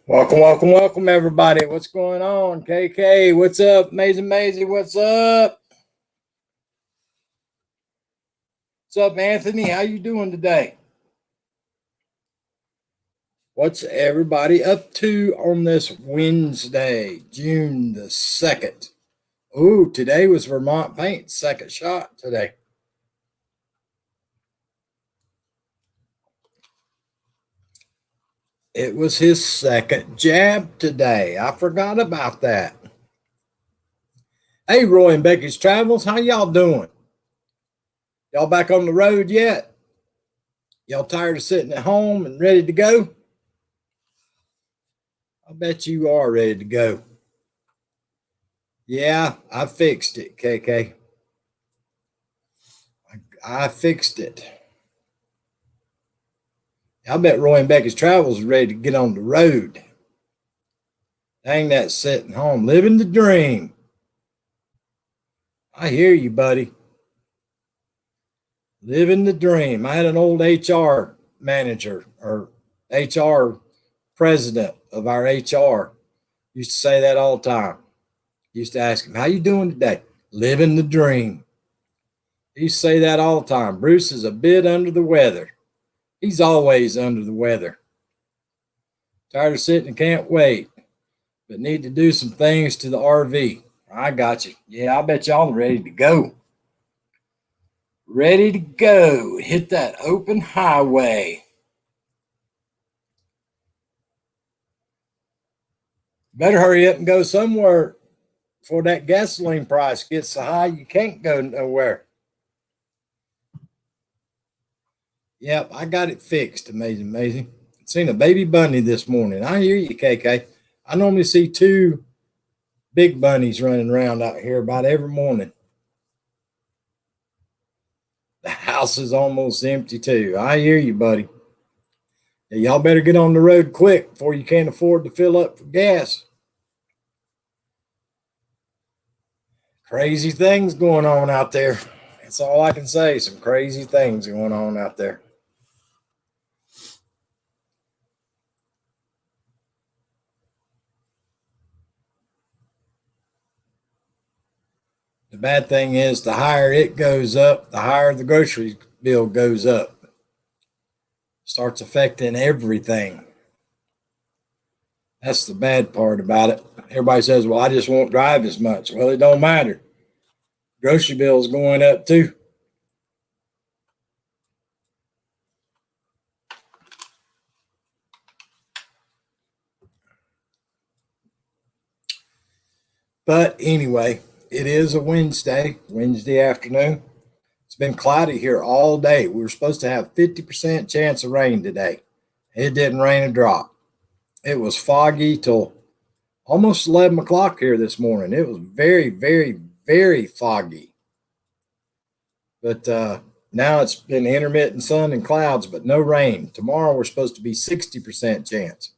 Welcome, welcome, welcome, everybody. What's going on? KK, what's up? Amazing, Maisie, what's up? What's up, Anthony? How you doing today? What's everybody up to on this Wednesday, June the 2nd? Ooh, today was Vermont Paint's second shot today. It was his second jab today. I forgot about that. Hey, Roy and Becky's Travels, how y'all doing? Y'all back on the road yet? Y'all tired of sitting at home and ready to go? I bet you are ready to go. Yeah, I fixed it, KK. I fixed it. I bet Roy and Becky's Travels is ready to get on the road. Dang that sitting home, living the dream. I hear you, buddy. Living the dream. I had an old HR manager or HR president of our HR. Used to say that all the time. Used to ask him, how you doing today? Living the dream. He used to say that all the time. Bruce is a bit under the weather. He's always under the weather. Tired of sitting and can't wait, but need to do some things to the RV. I got you. Yeah, I bet y'all are ready to go. Ready to go. Hit that open highway. Better hurry up and go somewhere before that gasoline price gets so high you can't go nowhere. Yep, I got it fixed. Amazing. Seen a baby bunny this morning. I hear you, KK. I normally see two big bunnies running around out here about every morning. The house is almost empty too. I hear you, buddy. Yeah, y'all better get on the road quick before you can't afford to fill up for gas. Crazy things going on out there. That's all I can say. Some crazy things going on out there. The bad thing is the higher it goes up, the higher the grocery bill goes up. Starts affecting everything. That's the bad part about it. Everybody says, well, I just won't drive as much. Well, it don't matter. Grocery bill is going up too. But anyway, it is a Wednesday afternoon. It's been cloudy here all day. We were supposed to have 50% chance of rain today. It didn't rain a drop. It was foggy till almost 11 o'clock here this morning. It was very foggy. But now it's been intermittent sun and clouds, but no rain. Tomorrow we're supposed to be 60% chance.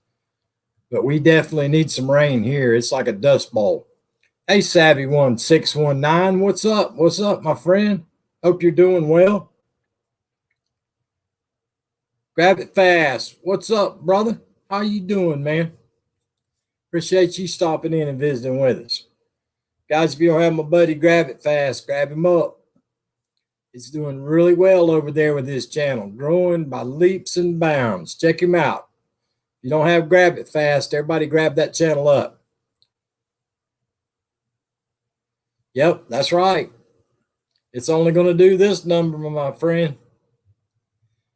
But we definitely need some rain here. It's like a dust bowl. Hey, Savvy1619, what's up? What's up, my friend? Hope you're doing well. Grab it fast. What's up, brother? How you doing, man? Appreciate you stopping in and visiting with us. Guys, if you don't have my buddy Grab It Fast, grab him up. It's doing really well over there with his channel, growing by leaps and bounds. Check him out. If you don't have Grab It Fast, everybody grab that channel up. Yep, that's right. It's only going to do this number, my friend.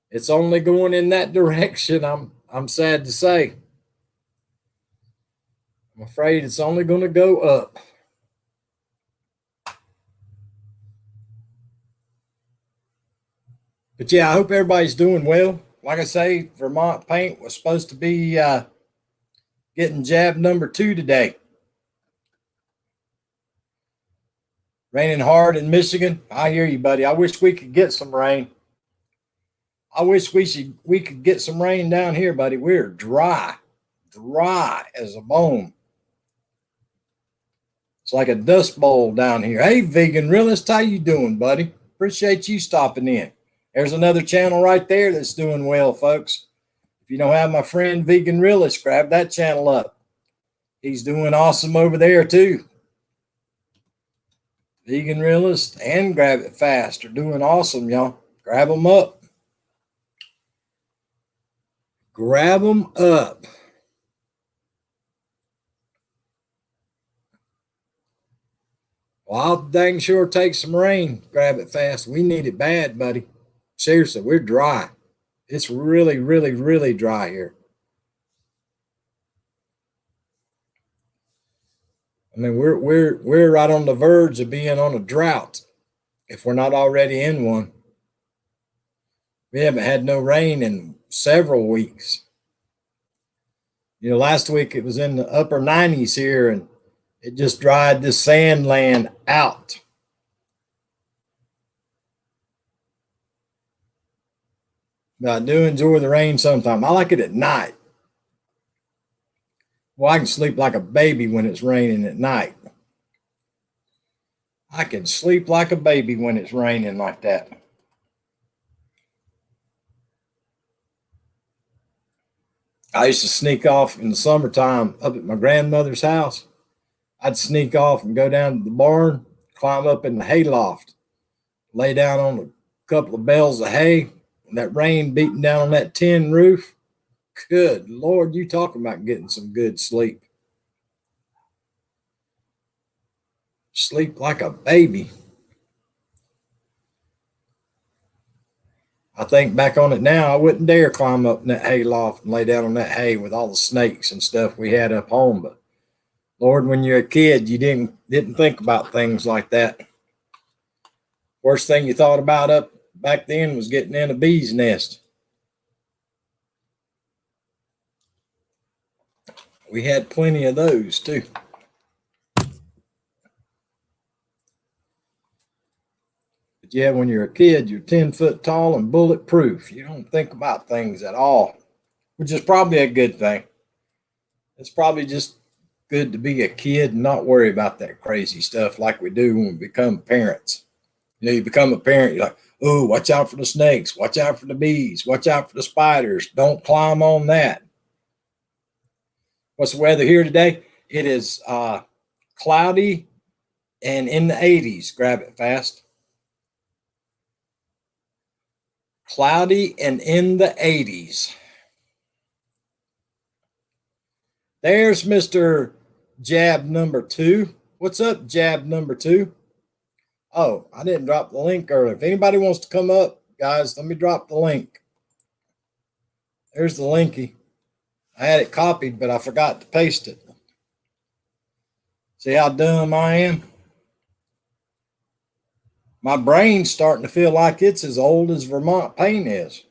It's only going in that direction. I'm sad to say. I'm afraid it's only going to go up. But yeah, I hope everybody's doing well. Like I say, Vermont Paint was supposed to be getting jab number 2 today. Raining hard in Michigan. I hear you, buddy. I wish we could get some rain. I wish we could get some rain down here, buddy. We're dry as a bone. It's like a dust bowl down here. Hey, Vegan Realist, how you doing, buddy? Appreciate you stopping in. There's another channel right there that's doing well, folks. If you don't have my friend Vegan Realist, grab that channel up. He's doing awesome over there too. Vegan Realist and Grab It Fast are doing awesome, y'all. Grab them up. Grab them up. Well, I'll dang sure take some rain. Grab It Fast. We need it bad, buddy. Seriously, we're dry. It's really, really, really dry here. I mean, we're right on the verge of being on a drought, if we're not already in one. We haven't had no rain in several weeks. You know, last week it was in the upper 90s here, and it just dried this sand land out. But I do enjoy the rain sometimes. I like it at night. Well, I can sleep like a baby when it's raining at night. I can sleep like a baby when it's raining like that. I used to sneak off in the summertime up at my grandmother's house. I'd sneak off and go down to the barn, climb up in the hayloft, lay down on a couple of bales of hay, and that rain beating down on that tin roof. Good Lord, you talking about getting some good sleep. Sleep like a baby. I think back on it now, I wouldn't dare climb up in that hay loft and lay down on that hay with all the snakes and stuff we had up home. But Lord, when you're a kid, you didn't think about things like that. Worst thing you thought about up back then was getting in a bee's nest. We had plenty of those too. But yeah, when you're a kid, you're 10 foot tall and bulletproof. You don't think about things at all, which is probably a good thing. It's probably just good to be a kid and not worry about that crazy stuff like we do when we become parents. You know, you become a parent, you're like, oh, watch out for the snakes, watch out for the bees, watch out for the spiders. Don't climb on that. What's the weather here today? It is cloudy and in the 80s. Grab it fast. Cloudy and in the 80s. There's Mr. Jab number 2. What's up, Jab number 2? Oh, I didn't drop the link earlier. If anybody wants to come up, guys, let me drop the link. There's the linky. I had it copied, but I forgot to paste it. See how dumb I am? My brain's starting to feel like it's as old as Vermont paint is.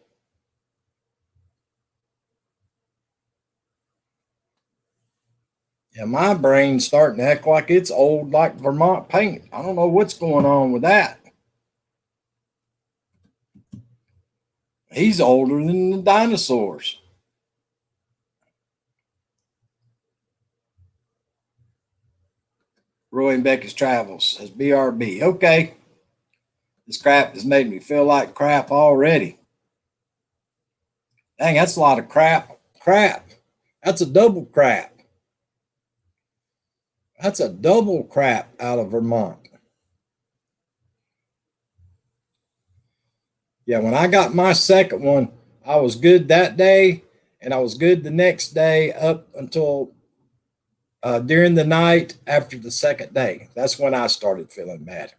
Yeah, my brain's starting to act like it's old like Vermont paint. I don't know what's going on with that. He's older than the dinosaurs. Roy and Becky's Travels says BRB. Okay. This crap has made me feel like crap already. Dang, that's a lot of crap. Crap. That's a double crap. That's a double crap out of Vermont. Yeah, when I got my second one, I was good that day, and I was good the next day up until during the night after the second day. That's when I started feeling bad.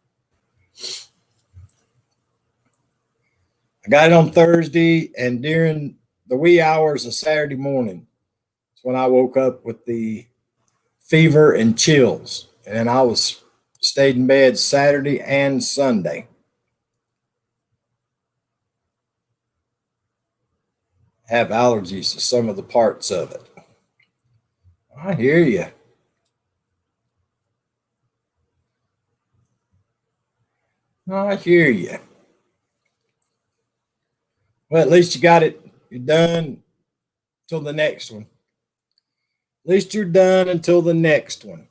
I got it on Thursday, and during the wee hours of Saturday morning, that's when I woke up with the fever and chills, and I was stayed in bed Saturday and Sunday. Have allergies to some of the parts of it. I hear you. I hear you. Well, at least you got it. You're done till the next one. At least you're done until the next one.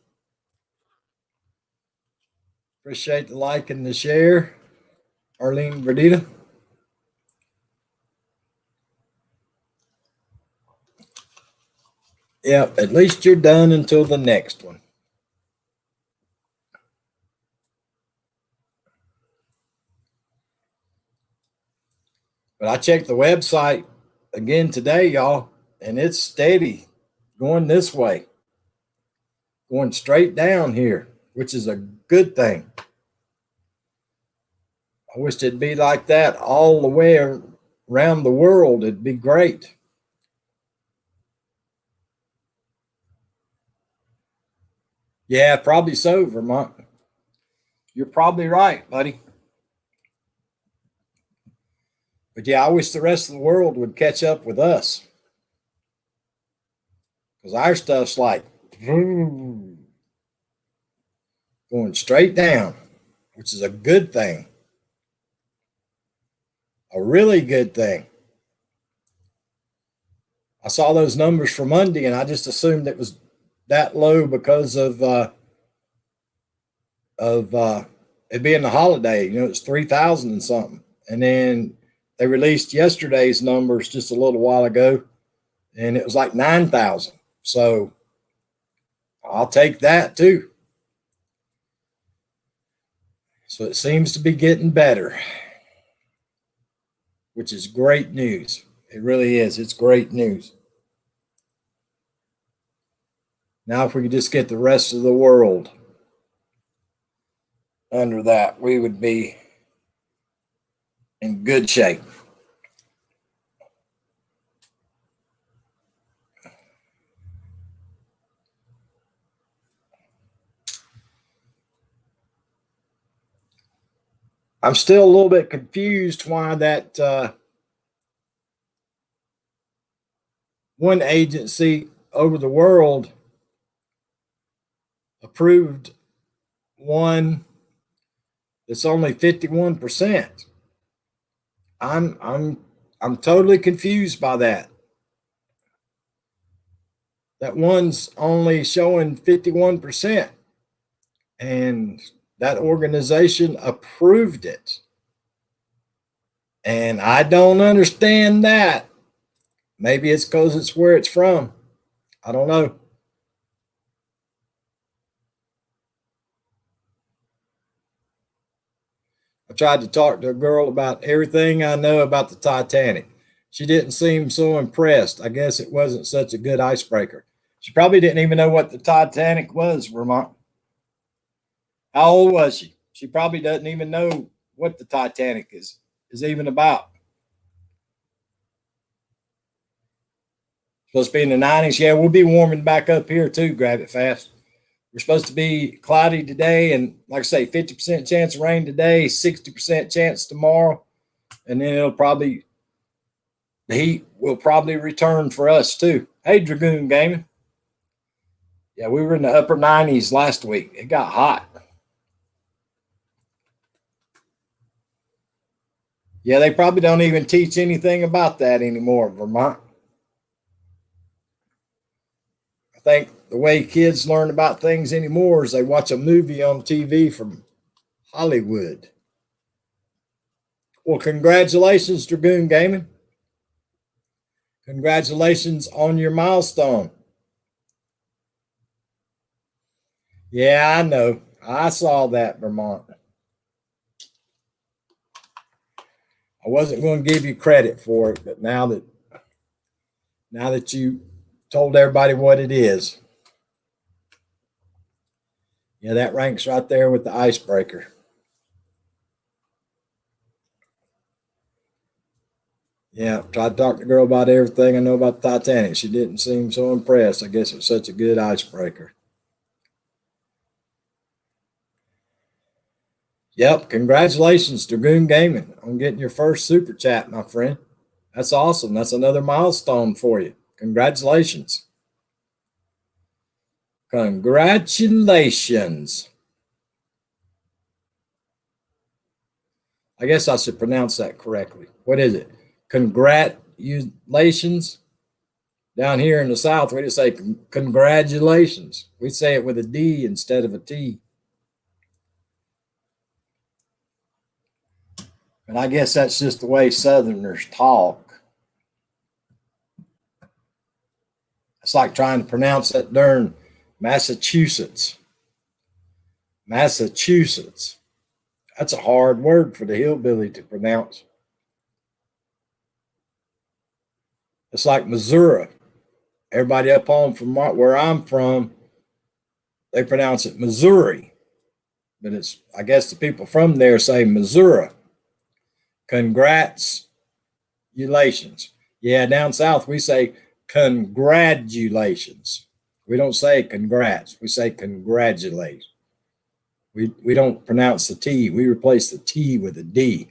Appreciate the like and the share. Arlene Verdita. Yep, at least you're done until the next one. But I checked the website again today, y'all, and it's steady going this way, going straight down here, which is a good thing. I wish it'd be like that all the way around the world. It'd be great. Yeah, probably so, Vermont. You're probably right, buddy. But yeah, I wish the rest of the world would catch up with us because our stuff's like going straight down, which is a good thing, a really good thing. I saw those numbers for Monday, and I just assumed it was that low because of it being the holiday. You know, it's 3,000 and something, and then they released yesterday's numbers just a little while ago, and it was like 9,000. So I'll take that too. So it seems to be getting better, which is great news. It really is. It's great news. Now, if we could just get the rest of the world under that, we would be in good shape. I'm still a little bit confused why that one agency over the world approved one that's only 51%. I'm totally confused by that. That one's only showing 51%, and that organization approved it. And I don't understand that. Maybe it's because it's where it's from. I don't know. I tried to talk to a girl about everything I know about the Titanic. She didn't seem so impressed. I guess it wasn't such a good icebreaker. She probably didn't even know what the Titanic was, Vermont. How old was she? She probably doesn't even know what the Titanic is even about. Supposed to be in the 90s. Yeah, we'll be warming back up here too. Grab it fast. We're supposed to be cloudy today, and like I say, 50% chance of rain today, 60% chance tomorrow, and then the heat will probably return for us too. Hey, Dragoon Gaming. Yeah, we were in the upper 90s last week. It got hot. Yeah, they probably don't even teach anything about that anymore, Vermont. I think the way kids learn about things anymore is they watch a movie on TV from Hollywood. Well, congratulations, Dragoon Gaming. Congratulations on your milestone. Yeah, I know. I saw that, Vermont. I wasn't going to give you credit for it, but now that you told everybody what it is, yeah, that ranks right there with the icebreaker. Yeah, tried to talk to the girl about everything I know about the Titanic. She didn't seem so impressed. I guess it was such a good icebreaker. Yep, congratulations, Dragoon Gaming, on getting your first super chat, my friend. That's awesome. That's another milestone for you. Congratulations. Congratulations. I guess I should pronounce that correctly. What is it? Congratulations. Down here in the South, we just say congratulations. We say it with a D instead of a T. And I guess that's just the way Southerners talk. It's like trying to pronounce that darn Massachusetts. Massachusetts. That's a hard word for the hillbilly to pronounce. It's like Missouri. Everybody up home from where I'm from, they pronounce it Missouri. But it's, I guess the people from there say Missouri. Congratulations. Yeah, down south we say congratulations. We don't say congrats. We say congratulate. We don't pronounce the T. We replace the T with a D.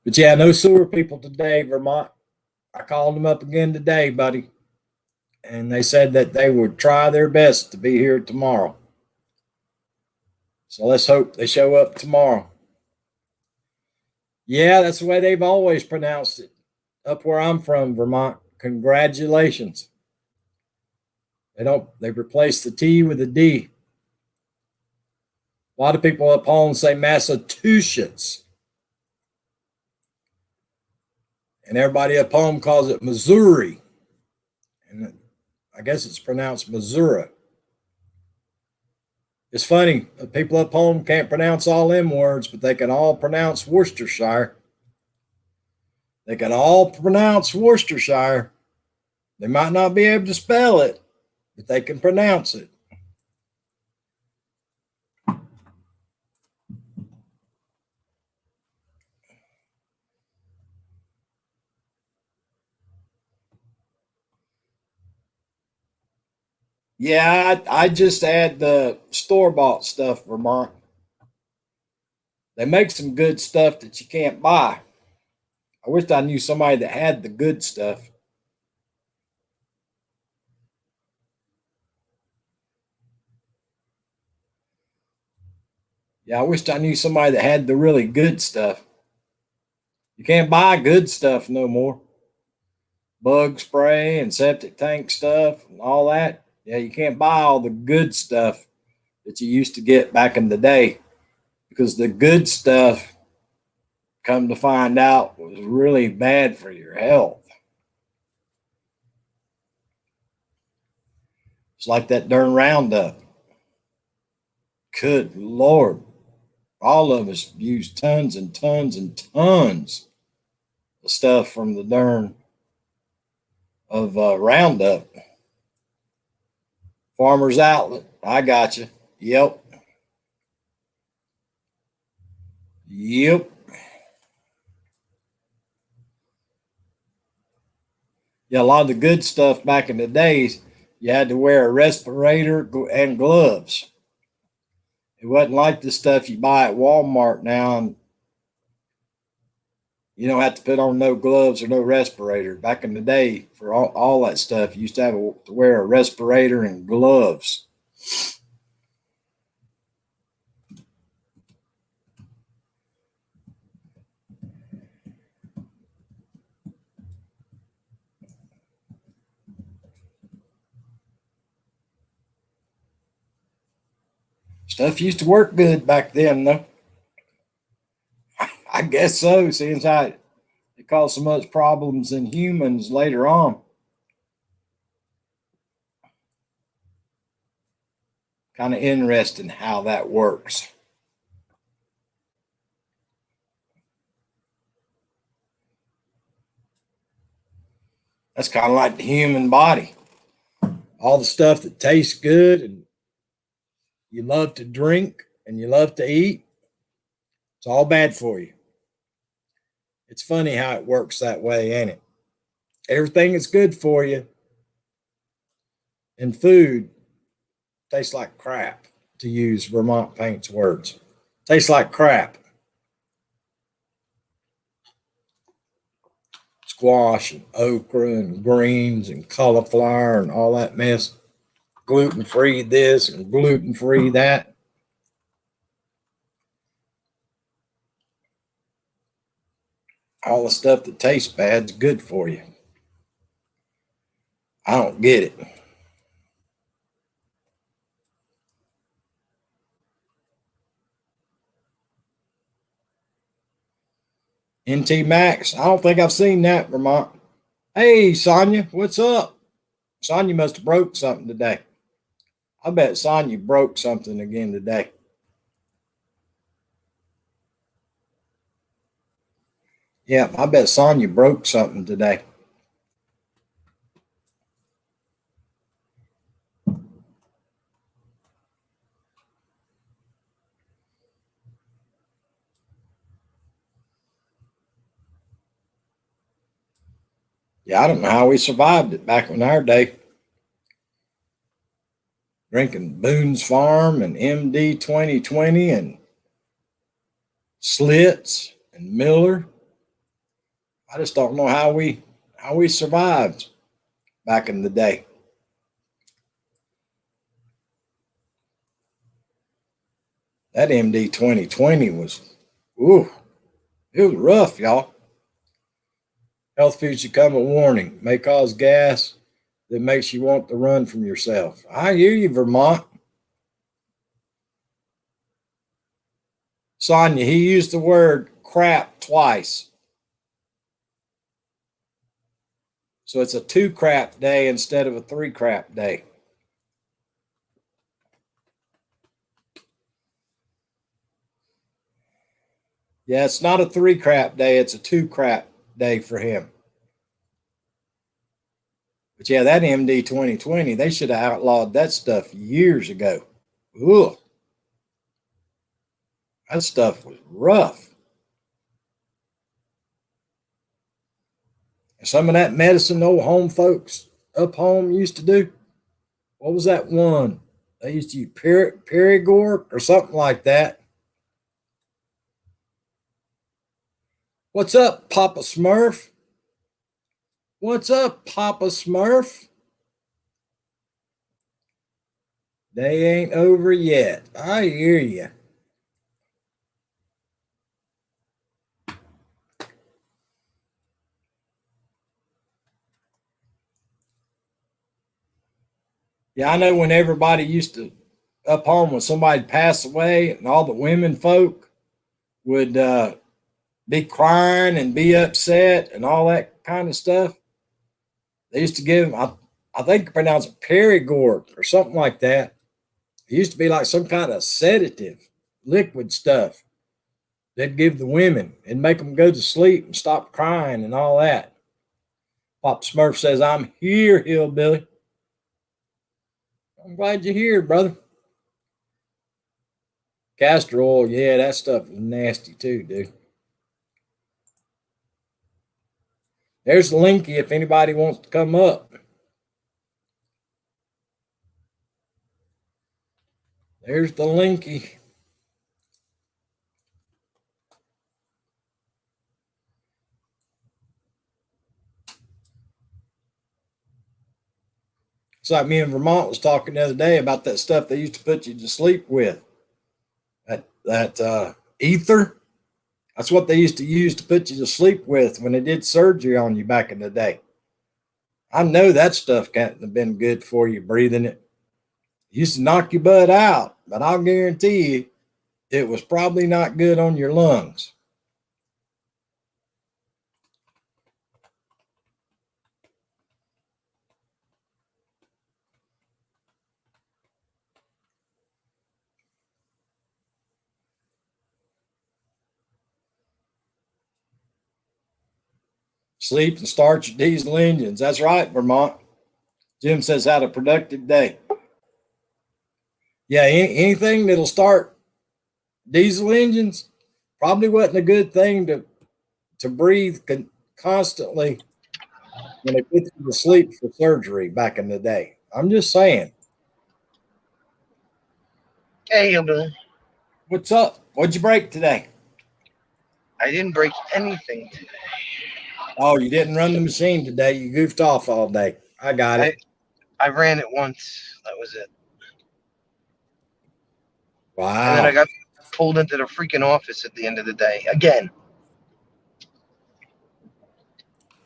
But yeah, no sewer people today, Vermont. I called them up again today, buddy, and they said that they would try their best to be here tomorrow. So let's hope they show up tomorrow. Yeah, that's the way they've always pronounced it up where I'm from, Vermont. Congratulations. They replace the T with a D. A lot of people up home say Massachusetts. And everybody up home calls it Missouri. And I guess it's pronounced Missouri. It's funny, people up home can't pronounce all them words, but they can all pronounce Worcestershire. They can all pronounce Worcestershire. They might not be able to spell it, but they can pronounce it. Yeah, I just add the store-bought stuff, Vermont. They make some good stuff that you can't buy. I wish I knew somebody that had the good stuff. Yeah, I wish I knew somebody that had the really good stuff. You can't buy good stuff no more. Bug spray and septic tank stuff and all that. Yeah, you can't buy all the good stuff that you used to get back in the day because the good stuff, come to find out, was really bad for your health. It's like that darn Roundup. Good Lord. All of us use tons and tons and tons of stuff from the darn of Roundup. Farmer's Outlet. I got you. Yep. Yep. Yeah, a lot of the good stuff back in the days, you had to wear a respirator and gloves. It wasn't like the stuff you buy at Walmart now, and you don't have to put on no gloves or no respirator. Back in the day, for all that stuff, you used to have to wear a respirator and gloves. Stuff used to work good back then, though. I guess so, seeing how it caused so much problems in humans later on. Kind of interesting how that works. That's kind of like the human body. All the stuff that tastes good and you love to drink and you love to eat, it's all bad for you. It's funny how it works that way, ain't it? Everything that's good for you in food tastes like crap, to use Vermont Paint's words. Tastes like crap. Squash and okra and greens and cauliflower and all that mess. Gluten free this and gluten free that. All the stuff that tastes bad is good for you. I don't get it. NT Max. I don't think I've seen that, Vermont. Hey, Sonia, what's up? Sonia must have broke something today. I bet Sonia broke something again today. Yeah, I bet Sonia broke something today. Yeah, I don't know how we survived it back in our day. Drinking Boone's Farm and MD 2020 and Slits and Miller. I just don't know how we survived back in the day. That MD 2020 was, ooh, it was rough, y'all. Health food should come a warning. May cause gas that makes you want to run from yourself. I hear you, Vermont. Sonia, he used the word crap twice. So it's a 2 crap day instead of a 3 crap day. Yeah, it's not a 3 crap day, it's a 2 crap day for him. But yeah, that MD 2020, they should have outlawed that stuff years ago. Ugh. That stuff was rough. And some of that medicine old home folks up home used to do. What was that one? They used to use Perigord or something like that. What's up, Papa Smurf? What's up, Papa Smurf? They ain't over yet. I hear you. Yeah, I know when everybody used to up home when somebody passed away and all the women folk would be crying and be upset and all that kind of stuff. They used to give them, I think they pronounce it Perigord or something like that. It used to be like some kind of sedative, liquid stuff they'd give the women and make them go to sleep and stop crying and all that. Pop Smurf says, I'm here, hillbilly. I'm glad you're here, brother. Castor oil, yeah, that stuff is nasty too, dude. There's the linky if anybody wants to come up. There's the linky. It's like me and Vermont was talking the other day about that stuff they used to put you to sleep with. That ether. That's what they used to use to put you to sleep with when they did surgery on you back in the day. I know that stuff can't have been good for you breathing it. It used to knock your butt out, but I'll guarantee you it was probably not good on your lungs. Sleep and start your diesel engines. That's right, Vermont. Jim says, had a productive day. Yeah, anything that'll start diesel engines probably wasn't a good thing to breathe constantly when they put you to sleep for surgery back in the day. I'm just saying. Hey, hillbilly. What's up? What'd you break today? I didn't break anything today. Oh, you didn't run the machine today. You goofed off all day. I got it. I ran it once. That was it. Wow. And then I got pulled into the freaking office at the end of the day again.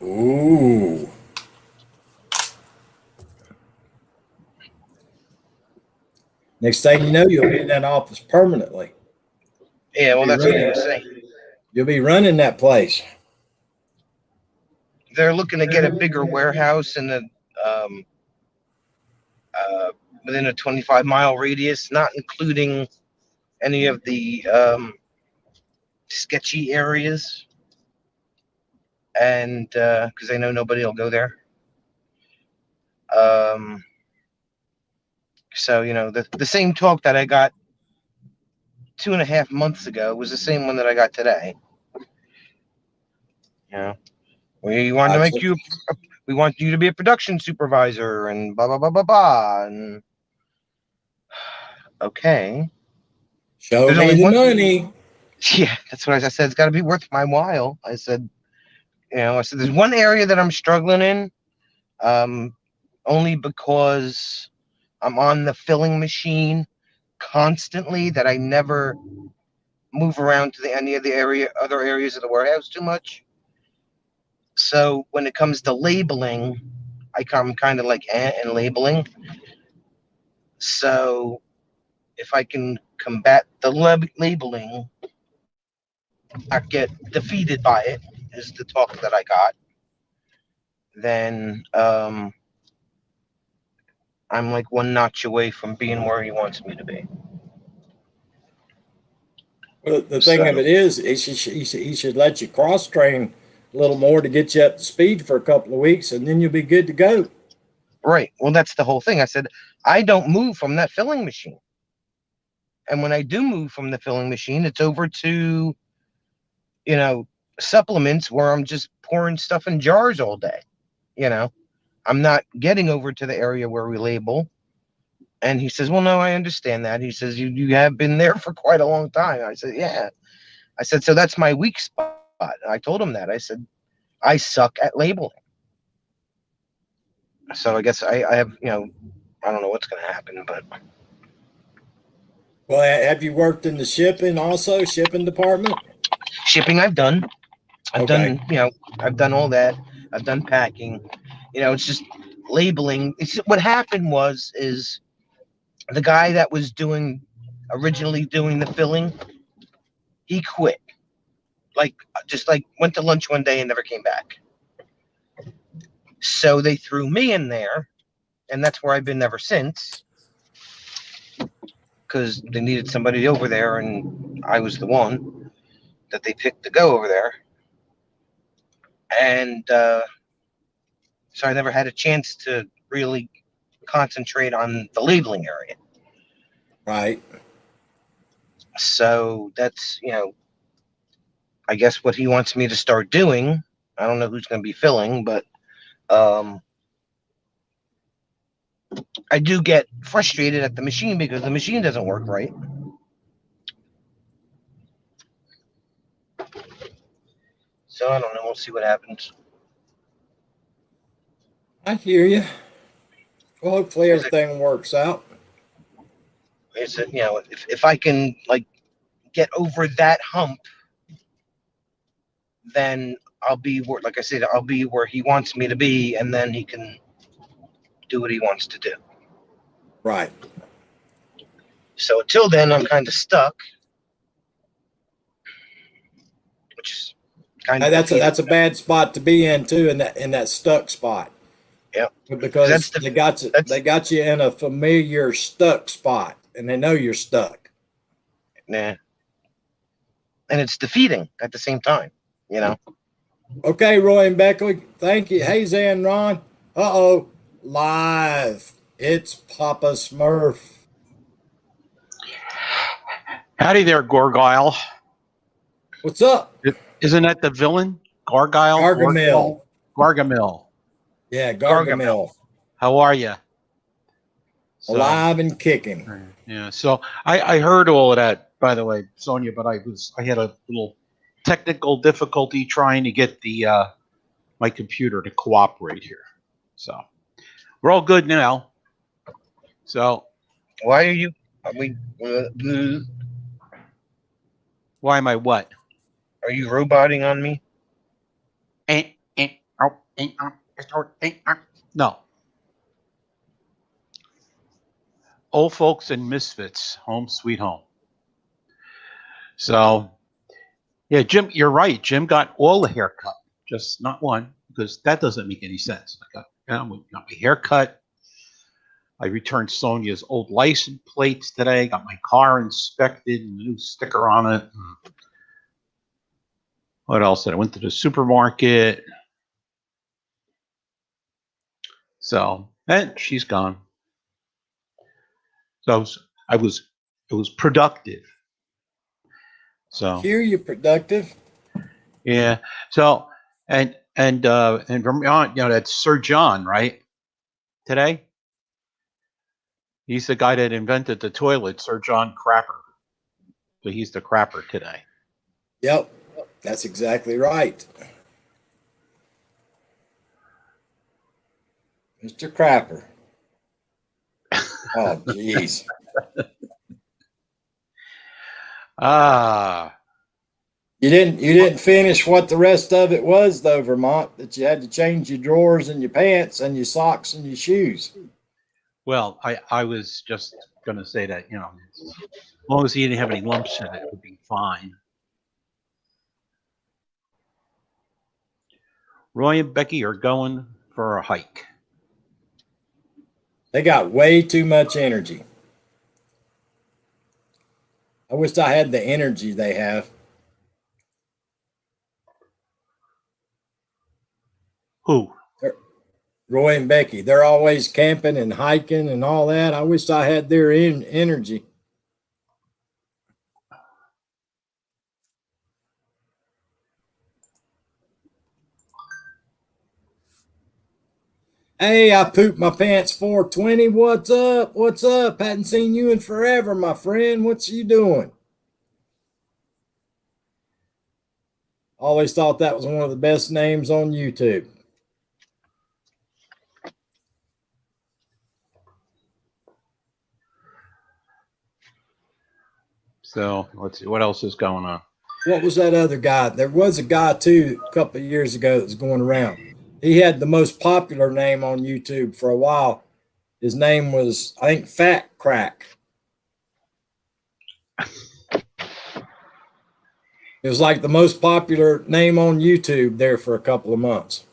Ooh. Next thing you know, you'll be in that office permanently. Yeah, well, that's what he was saying. You'll be running that place. They're looking to get a bigger warehouse in the um, within a 25-mile radius, not including any of the sketchy areas, and because they know nobody will go there. Um, so the same talk that I got 2.5 months ago was the same one that I got today. We want to make you. We want you to be a production supervisor and blah blah blah blah blah. And okay, Show there's me only the one. money. Yeah, that's what I said. It's got to be worth my while. I said, there's one area that I'm struggling in, only because I'm on the filling machine constantly that I never move around to any of the other areas of the warehouse too much. So when it comes to labeling, I'm kind of like in labeling. So if I can combat the labeling, I get defeated by it, is the talk that I got. Then I'm like one notch away from being where he wants me to be. Well, the thing of it is, he should let you cross train a little more to get you up to speed for a couple of weeks, and then you'll be good to go. Right. Well, that's the whole thing. I said, I don't move from that filling machine. And when I do move from the filling machine, it's over to, supplements where I'm just pouring stuff in jars all day. I'm not getting over to the area where we label. And he says, well, no, I understand that. He says, you have been there for quite a long time. I said, yeah. I said, so that's my weak spot. I told him that. I said, I suck at labeling. So I guess I have, I don't know what's going to happen, but. Well, have you worked in the shipping department? Shipping, I've done. I've Okay. done all that. I've done packing. It's just labeling. What happened is the guy that was originally doing the filling, he quit. Just went to lunch one day and never came back. So they threw me in there, and that's where I've been ever since, because they needed somebody over there, and I was the one that they picked to go over there. And so I never had a chance to really concentrate on the labeling area. Right. So that's, I guess what he wants me to start doing. I don't know who's going to be filling, but I do get frustrated at the machine because the machine doesn't work right. So I don't know. We'll see what happens. I hear you. Well, hopefully everything works out. It's if I can get over that hump, then I'll be like I said, I'll be where he wants me to be, and then he can do what he wants to do. Right. So until then, I'm kind of stuck, which is kind of That's a bad spot to be in too, in that stuck spot. Yeah. Because they got you in a familiar stuck spot, and they know you're stuck. Nah. And it's defeating at the same time, Okay, Roy and Beckley, thank you. Hey, Zan, Ron. Uh-oh, live. It's Papa Smurf. Howdy there, Gorgile. What's up? Isn't that the villain? Gargile? Gargamel. Gargamel. Yeah, Gargamel. How are you? Alive and kicking. Yeah, so I heard all of that, by the way, Sonia, but I had a little technical difficulty trying to get the my computer to cooperate here. So we're all good now. So why are you? Why am I what? Are you roboting on me? No. Old folks and misfits, home sweet home. So Yeah, Jim, you're right. Jim got all the haircut, just not one, because that doesn't make any sense. Got my hair cut. I returned Sonia's old license plates today. Got my car inspected, and a new sticker on it. What else? I went to the supermarket. So, and she's gone. So I was productive. So Hear you productive. yeah. So and Vermont, that's Sir John, right? Today, he's the guy that invented the toilet, Sir John Crapper. So he's the crapper today. Yep, that's exactly right. Mr. Crapper. Oh, jeez. Ah, You didn't finish what the rest of it was though, Vermont, that you had to change your drawers and your pants and your socks and your shoes. well, I was just gonna say that, as long as he didn't have any lumps in it, it would be fine. Roy and Becky are going for a hike. They got way too much energy. I wish I had the energy they have. Who? Roy and Becky, they're always camping and hiking and all that. I wish I had their energy. Hey, I pooped my pants 420. What's up? What's up? Hadn't seen you in forever, my friend. What's you doing? Always thought that was one of the best names on YouTube. So let's see what else is going on. What was that other guy? There was a guy too a couple of years ago that was going around. He had the most popular name on YouTube for a while. His name was, I think, Fat Crack. It was like the most popular name on YouTube there for a couple of months.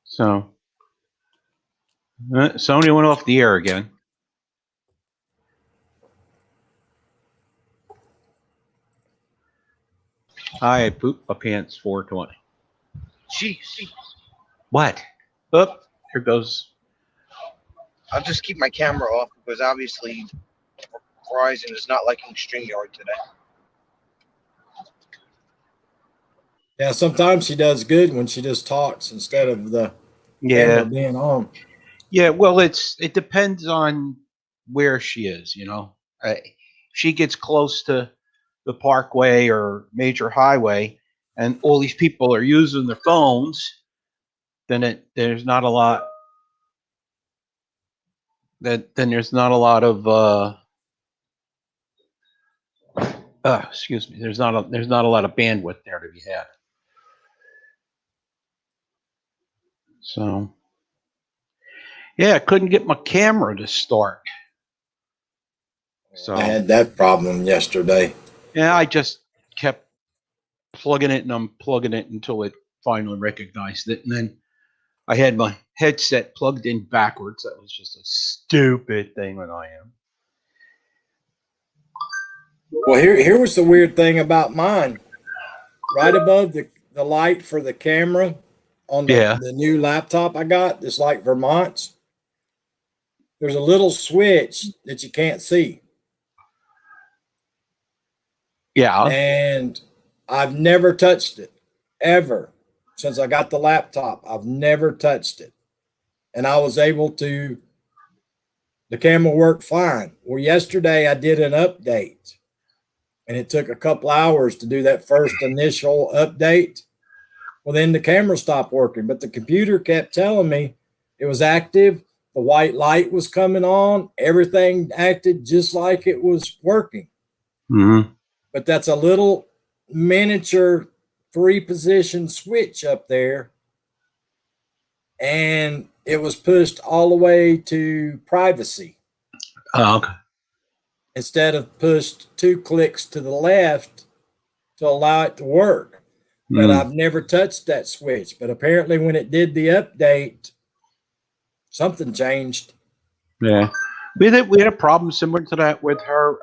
So Sony went off the air again. I pooped my pants 420. Jeez. What? Oh, here goes. I'll just keep my camera off because obviously Verizon is not liking StreamYard today. Yeah, sometimes she does good when she just talks instead of the camera being on. Yeah, well, it depends on where she is. She gets close to the parkway or major highway, and all these people are using their phones. Then there's not a lot. Then there's not a lot of. Excuse me. There's not a lot of bandwidth there to be had. So. Yeah, I couldn't get my camera to start. So I had that problem yesterday. Yeah, I just kept plugging it and unplugging it until it finally recognized it. And then I had my headset plugged in backwards. That was just a stupid thing that I am. Well, here was the weird thing about mine. Right above the light for the camera on the new laptop I got, it's like Vermont's. There's a little switch that you can't see. Yeah. And I've never touched it ever since I got the laptop. I've never touched it. And I was able to, the camera worked fine. Well, yesterday I did an update and it took a couple hours to do that first initial update. Well, then the camera stopped working, but the computer kept telling me it was active. The white light was coming on. Everything acted just like it was working. Mm-hmm. But that's a little miniature 3-position switch up there. And it was pushed all the way to privacy. Oh, okay. instead of pushed 2 clicks to the left to allow it to work. But I've never touched that switch. But apparently, when it did the update, something changed. Yeah, we had a problem similar to that with her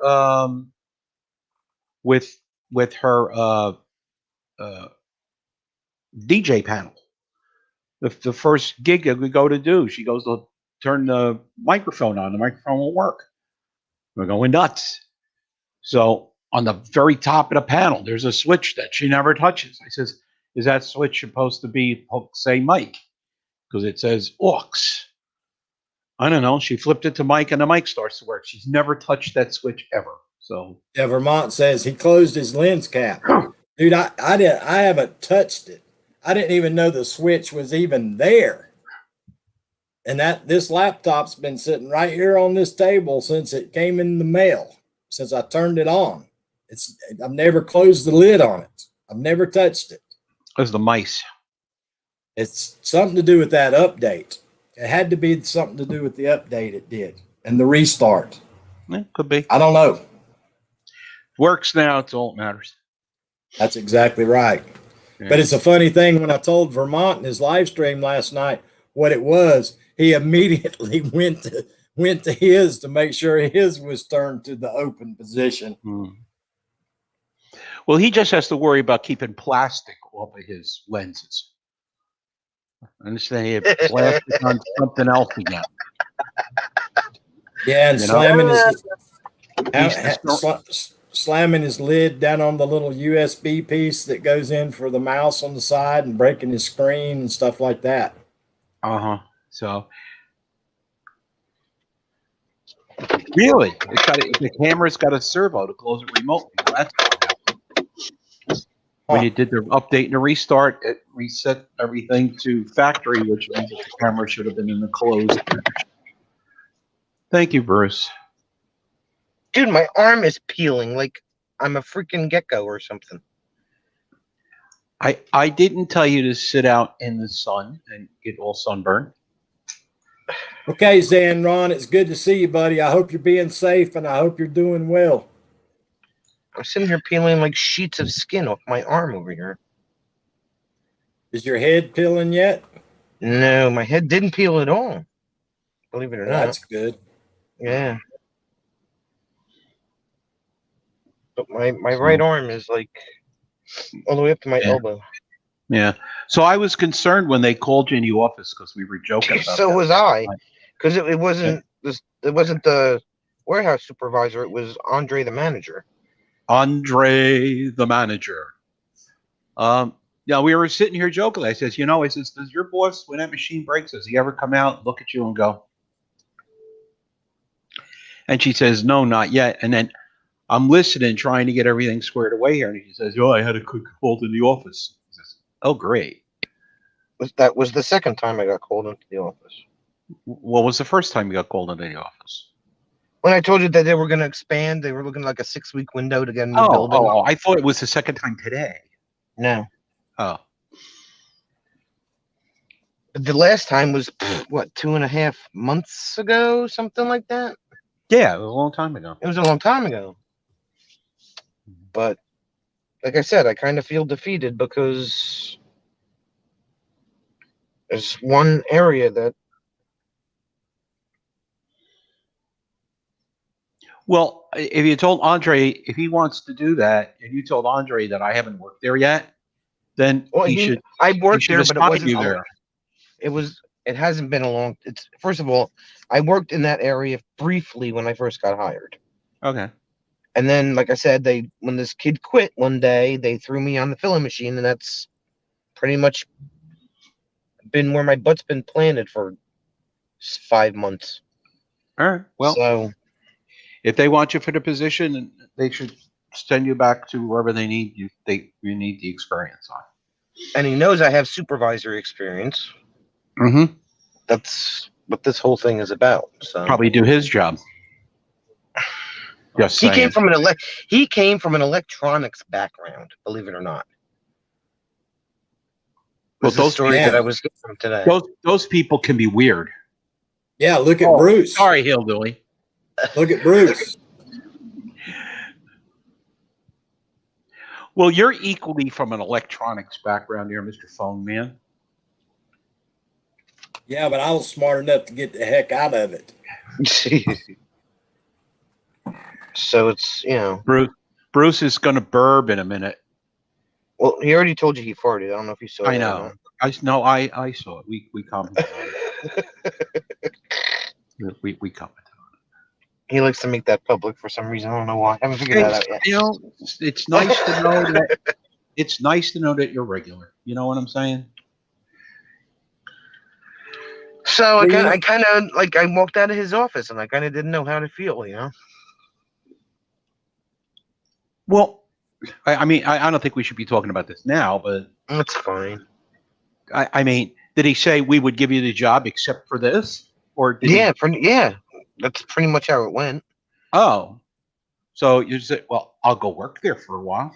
with her DJ panel. The first gig that we go to do, she goes to turn the microphone on. The microphone won't work. We're going nuts. So on the very top of the panel, there's a switch that she never touches. I says, "Is that switch supposed to be say mic? Because it says aux." I don't know. She flipped it to mic, and the mic starts to work. She's never touched that switch ever. So Yeah, Vermont says he closed his lens cap. Dude, I haven't touched it. I didn't even know the switch was even there. And this laptop's been sitting right here on this table since it came in the mail, since I turned it on. I've never closed the lid on it. I've never touched it. there's the mice. It's something to do with that update. It had to be something to do with the update it did and the restart. Yeah, could be. I don't know. Works now. It's all that matters. That's exactly right. Yeah. But it's a funny thing, when I told Vermont in his live stream last night what it was, he immediately went to his to make sure his was turned to the open position. Well, he just has to worry about keeping plastic off of his lenses. I understand he had plastic on something else again. Yeah, and You know? slamming his lid down on the little USB piece that goes in for the mouse on the side and breaking his screen and stuff like that. So really, the camera's got a servo to close it remotely. Well, that's when you did the update and the restart, it reset everything to factory, which means that the camera should have been in the closed. Thank you, Bruce. Dude, my arm is peeling like I'm a freaking gecko or something. I didn't tell you to sit out in the sun and get all sunburned. Okay, Zan, Ron, it's good to see you, buddy. I hope you're being safe and I hope you're doing well. I'm sitting here peeling like sheets of skin off my arm over here. Is your head peeling yet? No, my head didn't peel at all. Believe it or not. That's good. Yeah. But my right arm is like all the way up to my elbow. Yeah. So I was concerned when they called you in the office because we were joking about So that. was I, because it wasn't it wasn't the warehouse supervisor. It was Andre, the manager. Andre, the manager. Yeah, we were sitting here joking. I says, does your boss, when that machine breaks, does he ever come out, look at you and go? And she says, no, not yet. And then I'm listening, trying to get everything squared away here. And she says, I had a quick call in the office. He says, oh, great. That was the second time I got called into the office. What was the first time you got called into the office? When I told you that they were going to expand, they were looking like a 6-week window to get a new building. Oh, I thought it was the second time today. No. Oh. The last time was, 2.5 months ago, something like that? Yeah, it was a long time ago. It was a long time ago. But, like I said, I kind of feel defeated because there's one area that... Well, if you told Andre, if he wants to do that, and you told Andre that I haven't worked there yet, then he should. I worked there, but it wasn't you there. It hasn't been a long. It's first of all, I worked in that area briefly when I first got hired. Okay. And then, like I said, when this kid quit one day, they threw me on the filling machine, and that's pretty much been where my butt's been planted for 5 months. All right. Well, so if they want you for the position, they should send you back to wherever they need you. You need the experience on. And he knows I have supervisory experience. Mm-hmm. That's what this whole thing is about. So probably do his job. Yes, he came from an electronics background, believe it or not. Well, those stories that I was getting from today. Those people can be weird. Yeah, look at Bruce. Sorry, Hillbilly. Look at Bruce. Well, you're equally from an electronics background here, Mr. Phone Man. Yeah, but I was smart enough to get the heck out of it. So it's, Bruce is going to burb in a minute. well, he already told you he farted. I don't know if you saw I that or know. I saw it. We commented on it. We commented. He likes to make that public for some reason. I don't know why. I haven't figured that out yet. You know, it's nice to know that it's nice to know that you're regular. You know what I'm saying? So Well, I kind of like I walked out of his office and I kind of didn't know how to feel. Well, I mean, I don't think we should be talking about this now, but That's fine. I mean, did he say we would give you the job except for this, or did Yeah, yeah. That's pretty much how it went. Oh, so you said, well, I'll go work there for a while.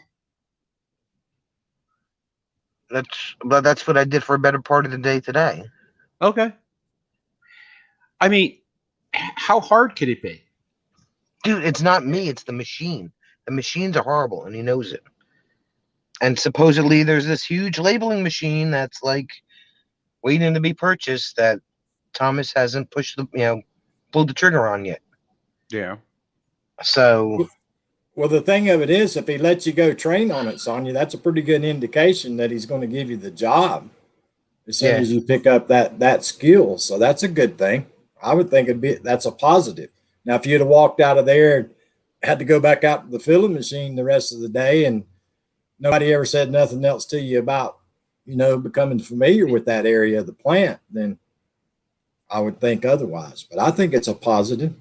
That's what I did for a better part of the day today. Okay. I mean, how hard could it be? Dude, it's not me, it's the machine. The machines are horrible, and he knows it. And supposedly there's this huge labeling machine that's like waiting to be purchased that Thomas hasn't pulled the trigger on yet. Yeah. So, Well, the thing of it is, if he lets you go train on it, Sonia, that's a pretty good indication that he's going to give you the job as soon as you pick up that skill. So that's a good thing. I would think that's a positive. Now, if you'd have walked out of there and had to go back out to the filling machine the rest of the day and nobody ever said nothing else to you about, becoming familiar with that area of the plant, then I would think otherwise. But I think it's a positive. I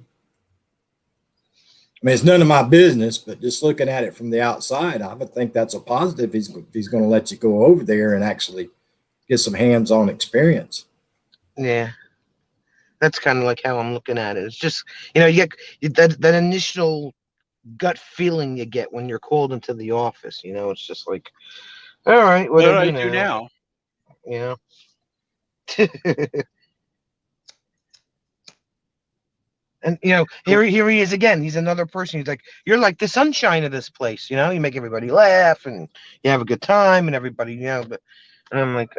mean, it's none of my business, but just looking at it from the outside, I would think that's a positive. He's going to let you go over there and actually get some hands-on experience. yeah. That's kind of like how I'm looking at it. It's just, you get that initial gut feeling you get when you're called into the office. It's just like, all right, what do I do now? And here he is again. He's another person. He's like, you're like the sunshine of this place. You make everybody laugh and you have a good time and everybody, But and I'm like,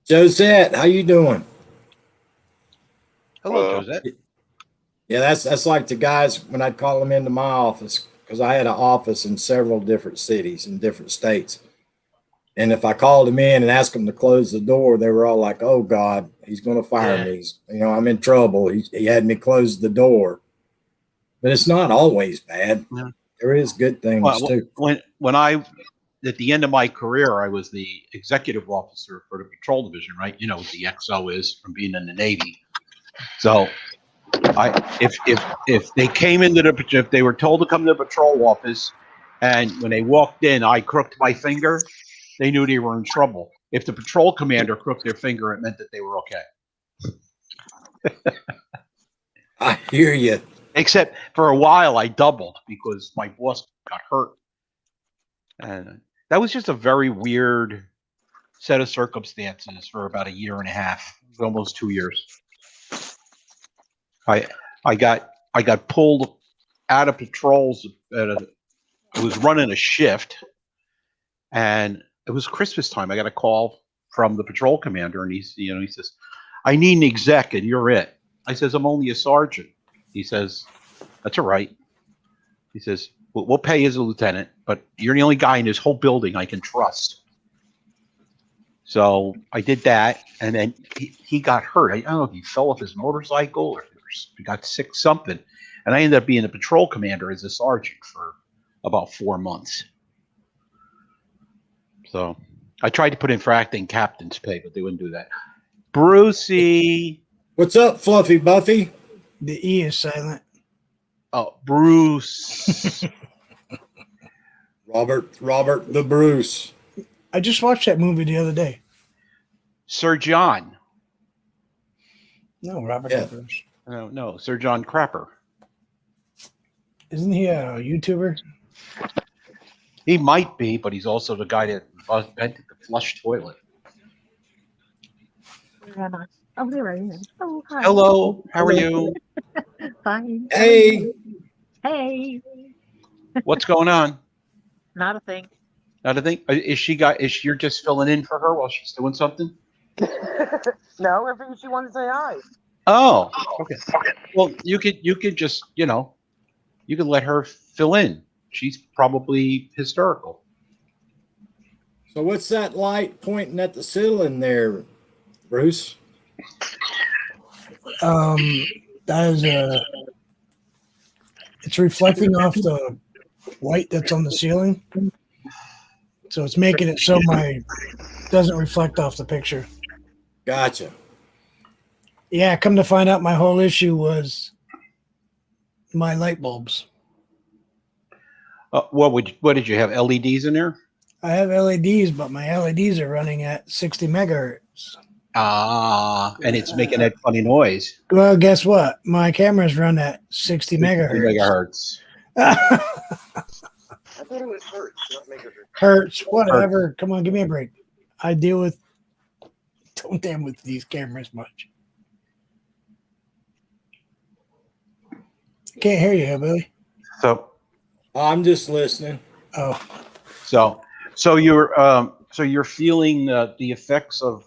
Josette, how you doing? Hello, Josette. Yeah, that's like the guys when I'd call them into my office, because I had an office in several different cities in different states. And if I called them in and asked them to close the door, they were all like, "Oh God, he's going to fire me. I'm in trouble. He had me close the door." But it's not always bad. Yeah. There is good things too. When I, at the end of my career, I was the executive officer for the patrol division, right? What the XO is from being in the Navy. So if they came if they were told to come to the patrol office, and when they walked in, I crooked my finger, they knew they were in trouble. If the patrol commander crooked their finger, it meant that they were okay. I hear you. Except for a while, I doubled because my boss got hurt. And that was just a very weird set of circumstances for about a year and a half, almost 2 years. I got pulled out of patrols. I was running a shift, and it was Christmas time. I got a call from the patrol commander, and he says, "I need an exec, and you're it." I says, "I'm only a sergeant." He says, "That's all right." He says, "We'll pay you as a lieutenant, but you're the only guy in this whole building I can trust." So I did that, and then he got hurt. I don't know if he fell off his motorcycle or he got sick, something. And I ended up being a patrol commander as a sergeant for about 4 months. So I tried to put in for acting captain's pay, but they wouldn't do that. Brucey. What's up, Fluffy Buffy? The E is silent. Oh, Bruce. Robert the Bruce. I just watched that movie the other day. Sir John. No, Robert Yeah. the Bruce. No, Sir John Crapper. Isn't he a YouTuber? He might be, but he's also the guy that invented the flush toilet. Where am I? Oh, there I am. Oh, hi. Hello, how are you? Fine. Hey. Hey. What's going on? Not a thing. Not a thing. You're just filling in for her while she's doing something? No, I figured she wanted to say hi. Oh, okay. Well, you could just, you could let her fill in. She's probably hysterical. So what's that light pointing at the ceiling there, Bruce? That is it's reflecting off the white that's on the ceiling. So it's making it so my doesn't reflect off the picture. Gotcha. Yeah, come to find out my whole issue was my light bulbs. What did you have? LEDs in there? I have LEDs, but my LEDs are running at 60 megahertz. Ah, and it's making that funny noise. Well, guess what? My cameras run at 60 megahertz. Megahertz. I thought it was hertz, not megahertz. Hertz, whatever. Come on, give me a break. I don't damn with these cameras much. Can't hear you, Billy. I'm just listening. Oh, So you're feeling the effects of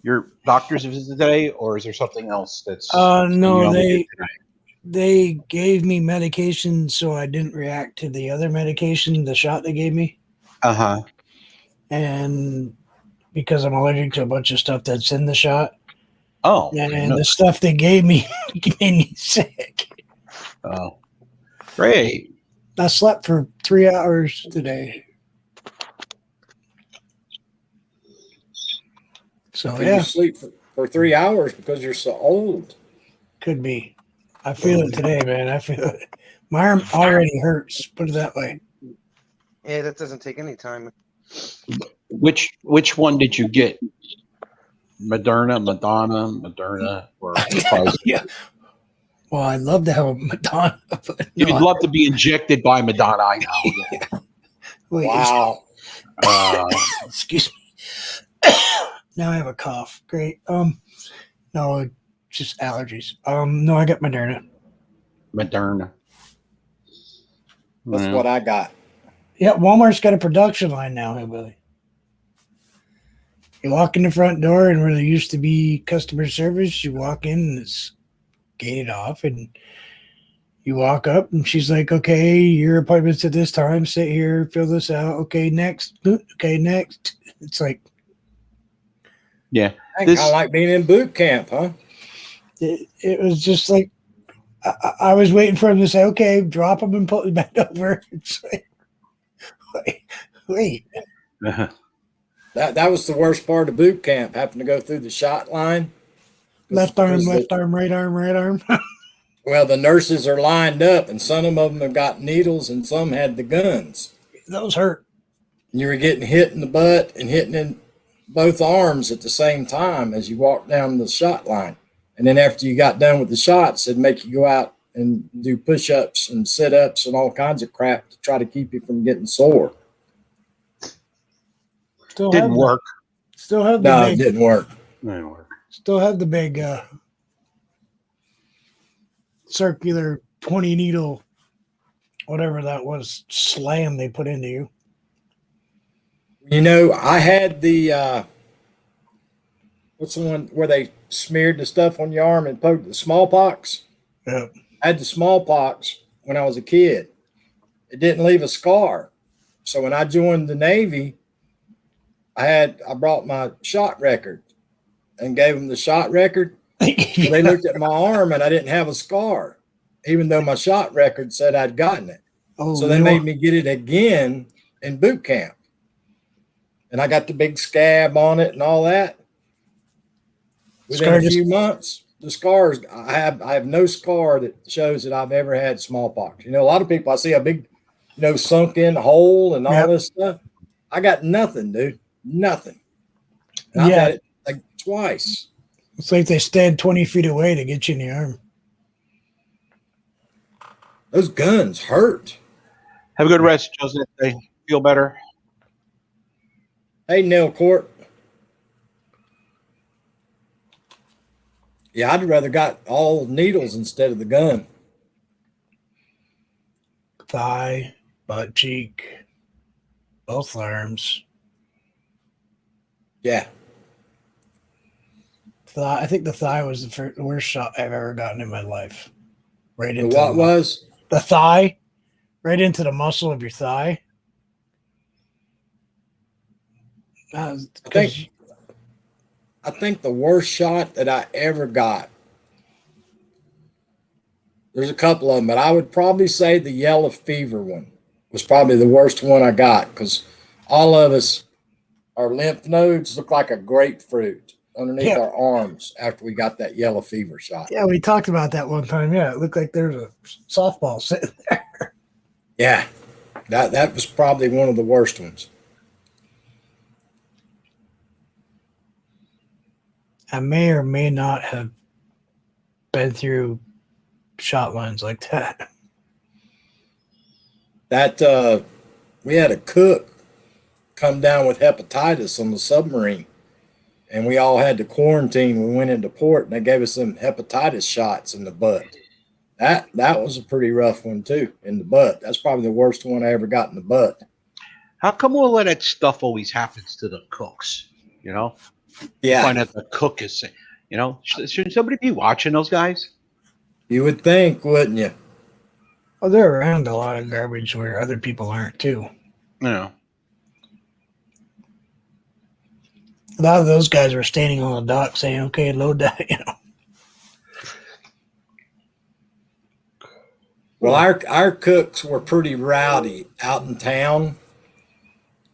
your doctor's visit today, or is there something else that's? no, they gave me medication so I didn't react to the other medication, the shot they gave me. Uh-huh. And because I'm allergic to a bunch of stuff that's in the shot. Oh. And the stuff they gave me made me sick. Oh. Great. I slept for 3 hours today. So So yeah, you sleep for 3 hours because you're so old. could be. I feel it today, man. I feel it. My arm already hurts. Put it that way. Yeah, that doesn't take any time. Which one did you get? Moderna, or Pfizer? Yeah. Well, I'd love to have a Madonna. But You'd no, love to be injected by Madonna, I know. wait, Wow. excuse me. Now I have a cough. Great. No, just allergies. No, I got Moderna. Moderna. That's Yeah. what I got. Yeah, Walmart's got a production line now, Hillbilly. You walk in the front door, and where there used to be customer service, you walk in and it's gated off, and you walk up, and she's like, "Okay, your appointment's at this time. Sit here, fill this out. Okay, next. Okay, next." It's like Yeah. Kind of like being in boot camp, huh? it was just like I was waiting for him to say, "Okay, drop him and put him back over." It's like, wait. Uh-huh. That was the worst part of boot camp, having to go through the shot line. Left arm, Because left arm, right arm, right arm. Well, the nurses are lined up, and some of them have got needles, and some had the guns. Those hurt. And you were getting hit in the butt and hitting in both arms at the same time as you walked down the shot line. And then after you got done with the shots, it'd make you go out and do push-ups and sit-ups and all kinds of crap to try to keep you from getting sore. Still Didn't have work. Still have the No, it big, didn't work. Didn't work. still have the big circular 20 needle, whatever that was, slam they put into you. You know, I had the what's the one where they smeared the stuff on your arm and poked the smallpox? Yeah. I had the smallpox when I was a kid. It didn't leave a scar. So when I joined the Navy, I brought my shot record and gave them the shot record. So they looked at my arm and I didn't have a scar, even though my shot record said I'd gotten it. Oh, So they made me get it again in boot camp. And I got the big scab on it and all that. Within a few months, the scars, I have no scar that shows that I've ever had smallpox. You know, a lot of people, I see a big, sunk in hole and all this stuff. I got nothing, dude. Nothing. And I've had it like twice. It's like they stand 20 feet away to get you in the arm. Those guns hurt. Have a good rest, Joseph. Feel better. Hey, Neil Court. Yeah, I'd rather got all needles instead of the gun. thigh, butt cheek, both arms. Yeah. Thigh. I think the thigh was the worst shot I've ever gotten in my life. Right The into what was? the thigh, right into the muscle of your thigh. I think the worst shot that I ever got. There's a couple of them, but I would probably say the yellow fever one was probably the worst one I got because all of us, our lymph nodes look like a grapefruit underneath Yeah. our arms after we got that yellow fever shot. Yeah, we talked about that one time. Yeah, it looked like there's a softball sitting there. Yeah, that was probably one of the worst ones. I may or may not have been through shot lines like that. That we had a cook come down with hepatitis on the submarine, and we all had to quarantine. We went into port, and they gave us some hepatitis shots in the butt. That was a pretty rough one too, in the butt. That's probably the worst one I ever got in the butt. How come all of that stuff always happens to the cooks? You know, Yeah, find out the cook is, shouldn't somebody be watching those guys? you would think, wouldn't you? Well, they're around a lot of garbage where other people aren't too. You know, A lot of those guys were standing on the dock saying, "Okay, load that." Well, our cooks were pretty rowdy out in town,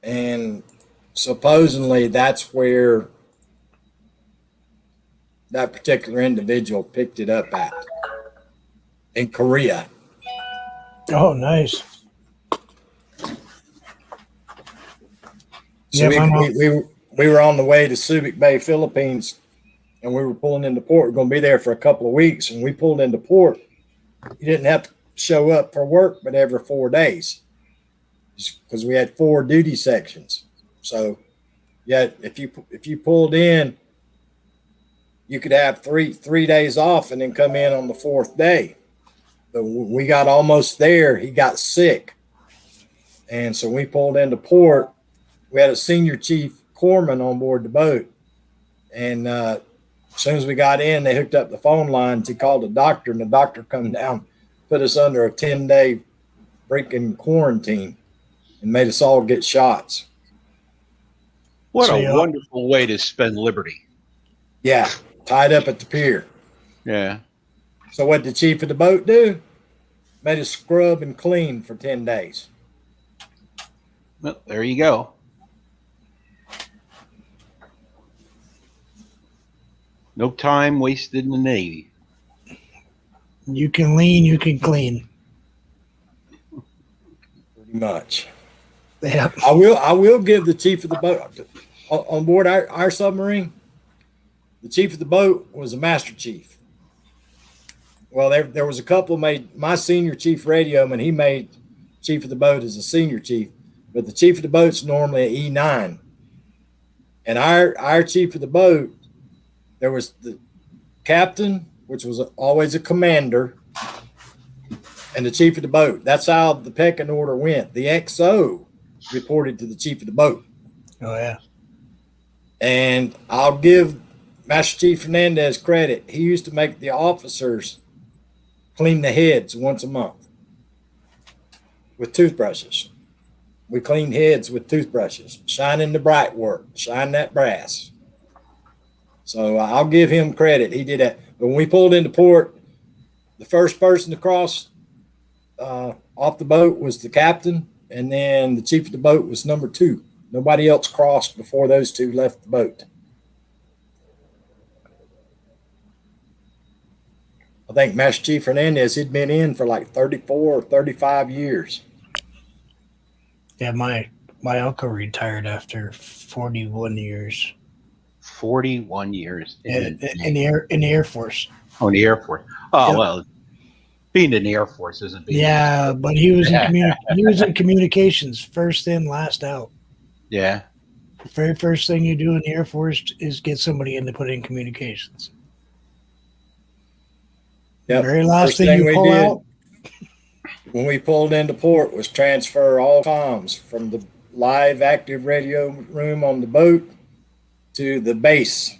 and supposedly that's where that particular individual picked it up at in Korea. Oh, nice. So Yeah, my mom- we were on the way to Subic Bay, Philippines, and we were pulling into port. We're going to be there for a couple of weeks, and we pulled into port. You didn't have to show up for work, but every 4 days, because we had 4 duty sections. So, yeah, if you pulled in, you could have three days off and then come in on the 4th day. But we got almost there. He got sick, and so we pulled into port. We had a senior chief corpsman on board the boat, and as soon as we got in, they hooked up the phone lines. He called the doctor, and the doctor come down, put us under a 10-day freaking quarantine, and made us all get shots. what So, a yeah. wonderful way to spend liberty. Yeah, tied up at the pier. Yeah. So what did the chief of the boat do? Made us scrub and clean for 10 days. Well, there you go. No time wasted in the Navy. You can lean, you can clean. Pretty much. Yeah. I will give the chief of the boat on board our submarine. The chief of the boat was a master chief. Well, there was a couple made my senior chief radioman. He made chief of the boat as a senior chief, but the chief of the boat's normally an E9. And our chief of the boat, there was the captain, which was always a commander, and the chief of the boat. That's how the pecking order went. The XO reported to the chief of the boat. Oh, yeah. And I'll give Master Chief Fernandez credit. He used to make the officers clean the heads once a month with toothbrushes. We cleaned heads with toothbrushes, shining the bright work, shine that brass. So I'll give him credit. He did that. But when we pulled into port, the first person to cross off the boat was the captain, and then the chief of the boat was number 2. Nobody else crossed before those two left the boat. I think Master Chief Hernandez had been in for like 34 or 35 years. Yeah, my uncle retired after 41 years 41 years in the Air Force. Oh, in the Air Force. Oh, Yeah. well, being in the Air Force isn't being. Yeah, but he was in communications, first in, last out. Yeah. The very first thing you do in the Air Force is get somebody in to put in communications. Yep. The very last First thing you we pull did. out, when we pulled into port was transfer all comms from the live active radio room on the boat to the base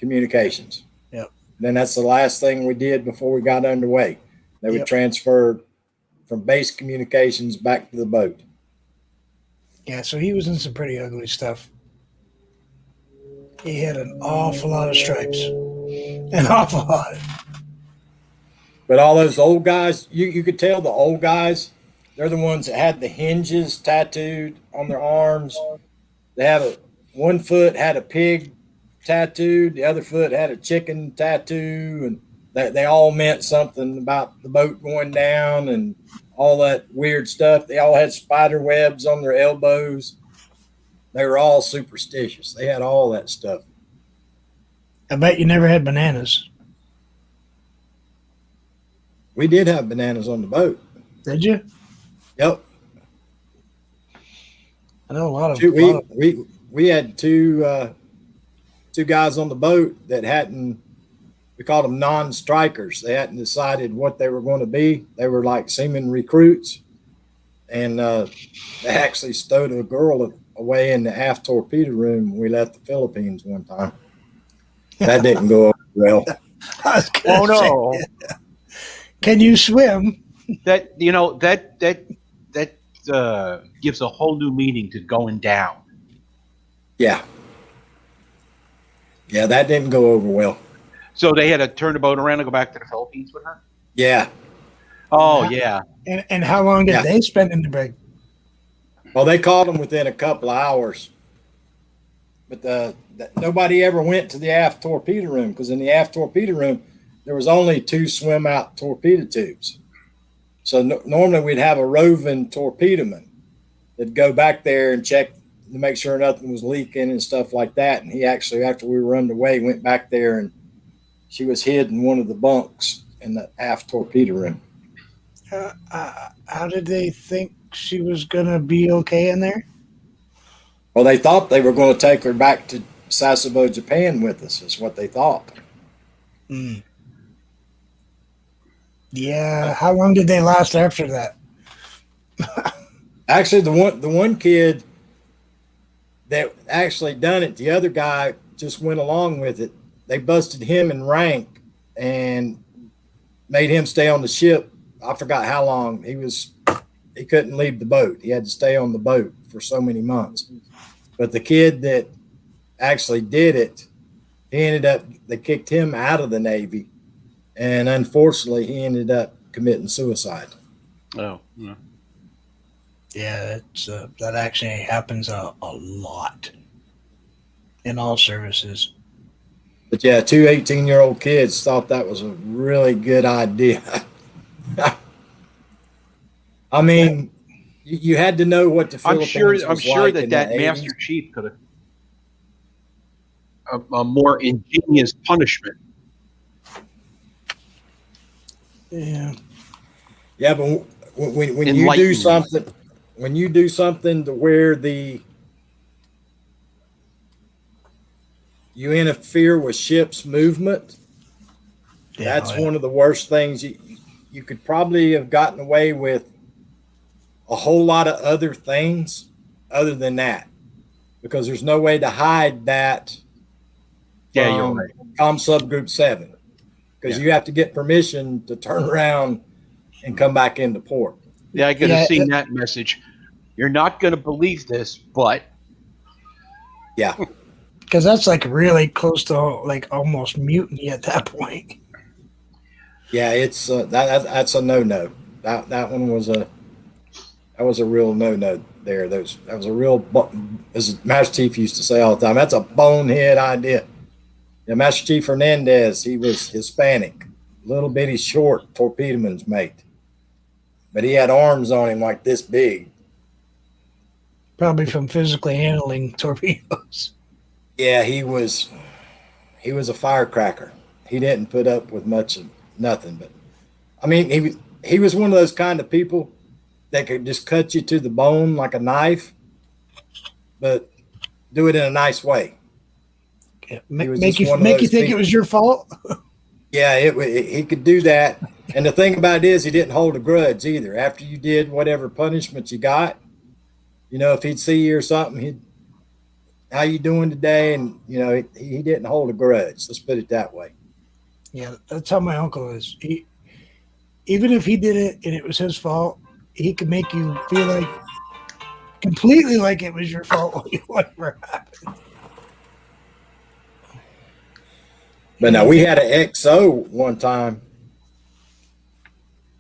communications. Yep. Then that's the last thing we did before we got underway. They would Yep. transfer from base communications back to the boat. Yeah, so he was in some pretty ugly stuff. He had an awful lot of stripes. An awful lot. But all those old guys, you could tell the old guys, they're the ones that had the hinges tattooed on their arms. They had one foot had a pig tattooed, the other foot had a chicken tattoo, and they all meant something about the boat going down and all that weird stuff. They all had spider webs on their elbows. They were all superstitious. They had all that stuff. I bet you never had bananas. We did have bananas on the boat. Did you? Yep. I know a lot of. We had two guys on the boat that hadn't. We called them non-strikers. They hadn't decided what they were going to be. They were like seaman recruits, and they actually stowed a girl away in the aft torpedo room. We left the Philippines one time. That didn't go over well. I was gonna Oh no, say, can you swim? that gives a whole new meaning to going down. Yeah, that didn't go over well. So they had to turn the boat around and go back to the Philippines with her. Yeah. Oh yeah. And how long did Yeah. they spend in the brig? Well, they called them within a couple of hours, but nobody ever went to the aft torpedo room because in the aft torpedo room there was only 2 swim out torpedo tubes. So normally we'd have a roving torpedoman that'd go back there and check to make sure nothing was leaking and stuff like that. And he actually, after we were underway, went back there and she was hid in one of the bunks in the aft torpedo room. How did they think she was gonna be okay in there? Well, they thought they were going to take her back to Sasebo, Japan with us, is what they thought. Mm. Yeah. How long did they last after that? Actually, the one kid that actually done it, the other guy just went along with it. They busted him in rank and made him stay on the ship. I forgot how long. He couldn't leave the boat. He had to stay on the boat for so many months. But the kid that actually did it, they kicked him out of the Navy. And unfortunately, he ended up committing suicide. Oh. Yeah. Yeah, that actually happens a lot in all services. But yeah, 2 18-year-old kids thought that was a really good idea. I mean, you had to know what the Philippines I'm was sure like that in the that 80s. Master Chief could have a more ingenious punishment. Yeah. Yeah, but when you do Enlightenment. something to where you interfere with ship's movement, that's one of the worst things. You could probably have gotten away with a whole lot of other things other than that, because there's no way to hide that. Yeah, you're right. Com subgroup 7, because you have to get permission to turn around and come back into port. Yeah, I could have seen that message. You're not going to believe this, but Yeah. Because that's like really close to like almost mutiny at that point. Yeah, it's that's a no. That one was a real no there. That was a real, as Master Chief used to say all the time, that's a bonehead idea. Yeah, Master Chief Hernandez, he was Hispanic, little bitty short torpedoman's mate, but he had arms on him like this big. Probably from physically handling torpedoes. Yeah, he was a firecracker. He didn't put up with much of nothing, but I mean, he was one of those kind of people that could just cut you to the bone like a knife, but do it in a nice way. Yeah. He was Make just you one of think those it people. was your fault. Yeah, he could do that, And the thing about it is, he didn't hold a grudge either. After you did whatever punishment you got, if he'd see you or something, he'd, how you doing today? And, he didn't hold a grudge. Let's put it that way. Yeah, that's how my uncle is. Even if he did it and it was his fault, he could make you feel like completely like it was your fault whatever happened. But now we had an XO one time,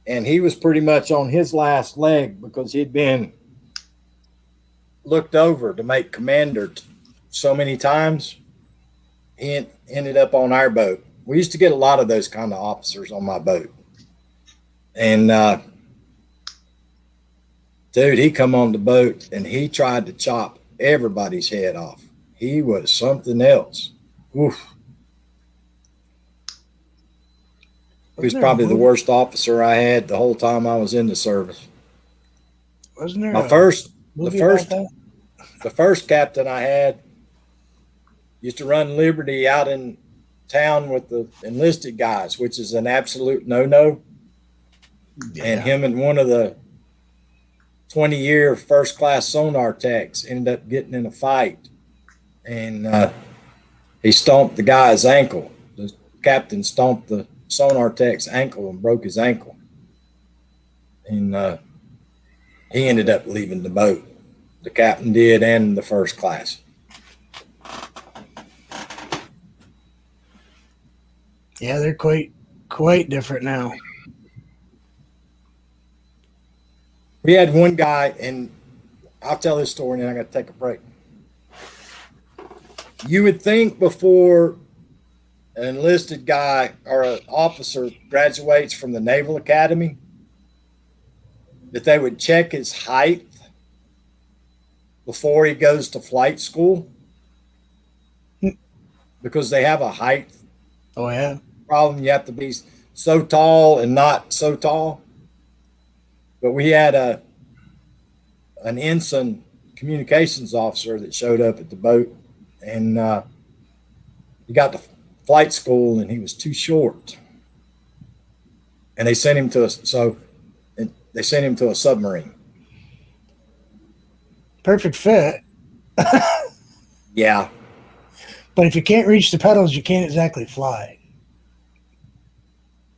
and he was pretty much on his last leg because he'd been looked over to make commander so many times. He ended up on our boat. We used to get a lot of those kind of officers on my boat. And dude, he come on the boat and he tried to chop everybody's head off. He was something else. Oof. He was probably the worst officer I had the whole time I was in the service. Wasn't there The first captain I had used to run Liberty out in town with the enlisted guys, which is an absolute no-no. Yeah. And him and one of the 20-year first-class sonar techs ended up getting in a fight. And he stomped the guy's ankle. The captain stomped the sonar tech's ankle and broke his ankle. And he ended up leaving the boat. The captain did, and the first class. Yeah, they're quite different now. We had one guy, and I'll tell this story and then I got to take a break. You would think before an enlisted guy or an officer graduates from the Naval Academy that they would check his height before he goes to flight school because they have a height Oh yeah. problem. You have to be so tall and not so tall. But we had an ensign communications officer that showed up at the boat, and he got to flight school and he was too short. And they sent him to a submarine. Perfect fit. Yeah. But if you can't reach the pedals, you can't exactly fly.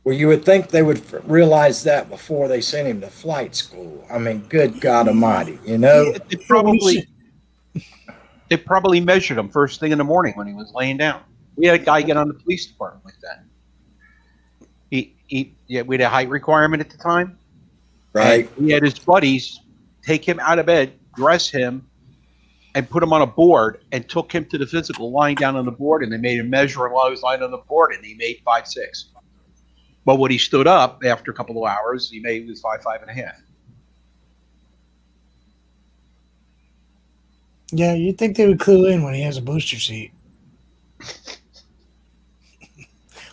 Well, you would think they would realize that before they sent him to flight school. I mean, good God Almighty, They probably measured him first thing in the morning when he was laying down. We had a guy get on the police department like that. We had a height requirement at the time. Right. And he had his buddies take him out of bed, dress him, and put him on a board and took him to the physical lying down on the board, and they made him measure him while he was lying on the board, and he made 5'6". But when he stood up after a couple of hours, he was 5'5.5". Yeah, you'd think they would clue in when he has a booster seat.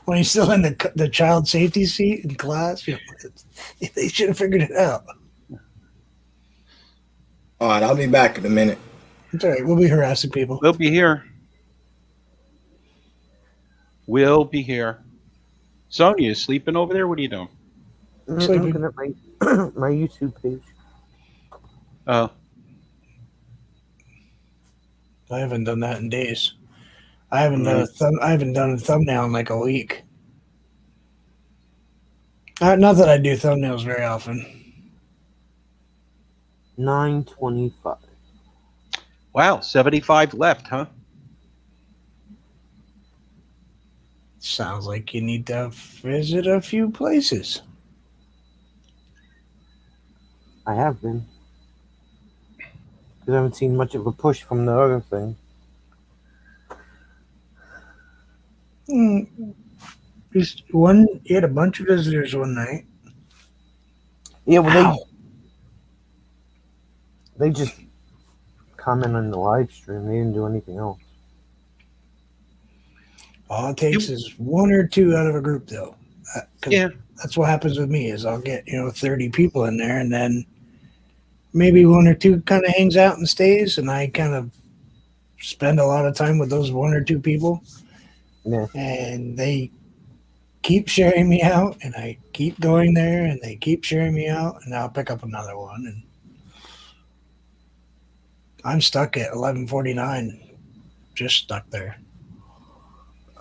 When he's still in the child safety seat in class, they should have figured it out. All right, I'll be back in a minute. It's all right. We'll be harassing people. We'll be here. We'll be here. Sonia, you sleeping over there? What are you doing? I'm Sleeping. looking at my YouTube page. Oh, I haven't done that in days. I haven't done a thumbnail in like a week. Not that I do thumbnails very often. 9:25. wow, 75 left, huh? Sounds like you need to visit a few places. I have been. Because I haven't seen much of a push from the other thing. Just you had a bunch of visitors one night. Yeah, well, Ow. they just comment on the live stream. They didn't do anything else. All it takes is one or two out of a group, though. 'Cause Yeah. that's what happens with me. Is I'll get 30 people in there, and then maybe one or two kind of hangs out and stays, and I kind of spend a lot of time with those one or two people. Yeah. And they keep sharing me out, and I keep going there, and they keep sharing me out, and I'll pick up another one, and I'm stuck at 1149, just stuck there.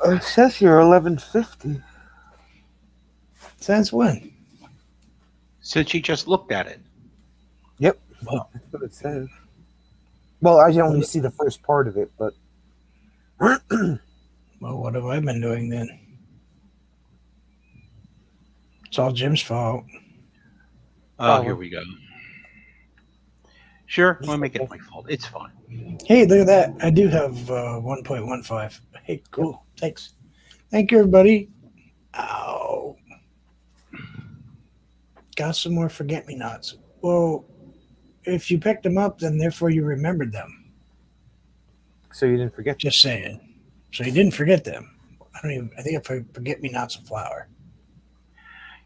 It says here 1150. Since when? Since you just looked at it. Well, That's what it says. Well, I only see the first part of it, but well, what have I been doing then? It's all Jim's fault. Oh, Problem. here we go. Sure, I'll make it my fault. It's fine. Hey, look at that. I do have 1.15. Hey, cool. Thanks. Thank you, everybody. Ow. Got some more forget-me-nots. Well, if you picked them up, then therefore you remembered them. so you didn't forget. Just saying. So you didn't forget them. I think I forget-me-nots of flour.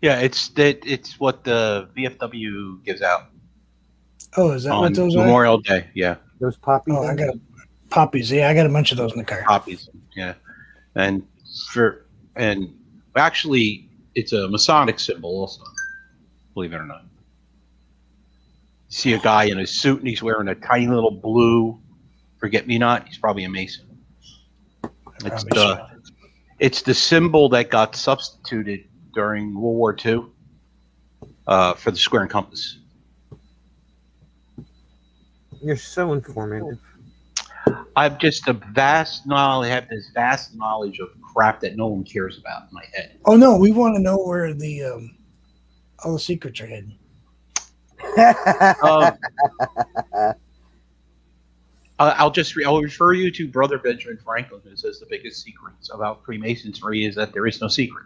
Yeah, it's what the VFW gives out Oh, is that on what those are? Memorial Day. Yeah, Those poppies. Oh, I got poppies. Yeah, I got a bunch of those in the car. copies. Yeah, and actually, it's a Masonic symbol also. Believe it or not. You see a guy in a suit and he's wearing a tiny little blue forget-me-not. He's probably a Mason. It's Probably it's the symbol that got substituted during World War II for the square and compass. You're so informative. I've just a vast knowledge. I have this vast knowledge of crap that no one cares about in my head. Oh no, we want to know where the all the secrets are hidden. Um, I'll refer you to Brother Benjamin Franklin, who says the biggest secrets about Freemasonry is that there is no secret.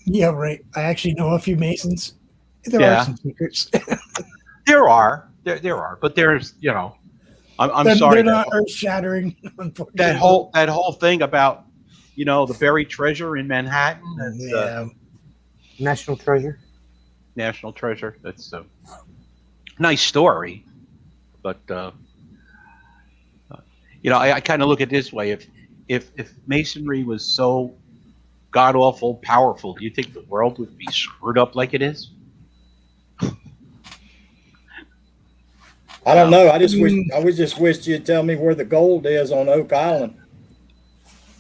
Yeah, right. I actually know a few Masons. There Yeah. are some secrets. There are, but there's, I'm sorry. They're not earth shattering. Unfortunately, That whole thing about, the buried treasure in Manhattan. That's yeah. National treasure. national treasure. That's a nice story, but I kind of look at it this way: if Masonry was so god awful powerful, do you think the world would be screwed up like it is? I don't know. I just wished you'd tell me where the gold is on Oak Island.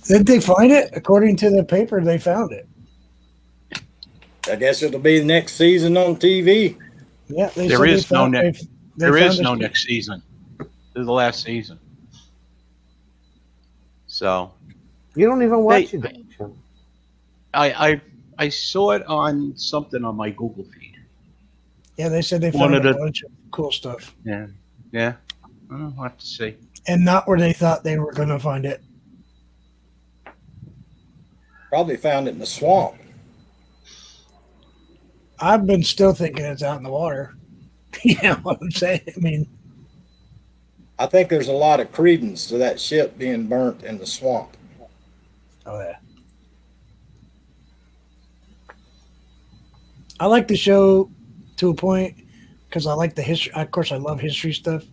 Did they find it? According to the paper, they found it. I guess it'll be the next season on TV. Yeah, they There said is they no found, next. they There found is it. no next season. This is the last season. So You don't even watch it. Show. I saw it on something on my Google feed. Yeah, they said they One found of a the- bunch of cool stuff, Yeah. I'll have to see. and not where they thought they were going to find it. Probably found it in the swamp. I've been still thinking it's out in the water. You know what I'm saying? I mean, I think there's a lot of credence to that ship being burnt in the swamp. oh yeah. I like the show to a point because I like the history. Of course, I love history stuff.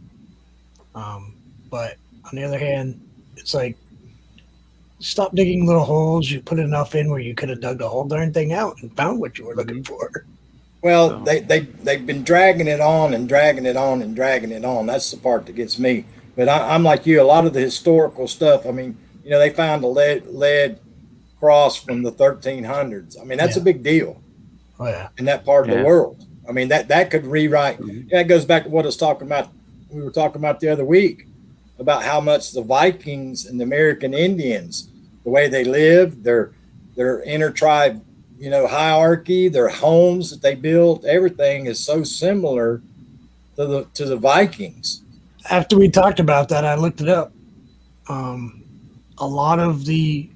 But on the other hand, it's like stop digging little holes. You put enough in where you could have dug the whole darn thing out and found what you were looking for. Well, So- they've been dragging it on and dragging it on and dragging it on. That's the part that gets me. But I'm like you. A lot of the historical stuff. I mean, they found a lead cross from the 1300s. I mean, that's a big deal Oh yeah. in that part of Yeah. the world. I mean, that could rewrite. Mhm. Yeah, it goes back to what I was talking about. We were talking about the other week about how much the Vikings and the American Indians, the way they lived, their intertribe, hierarchy, their homes that they built, everything is so similar to the Vikings. After we talked about that, I looked it up. A lot of the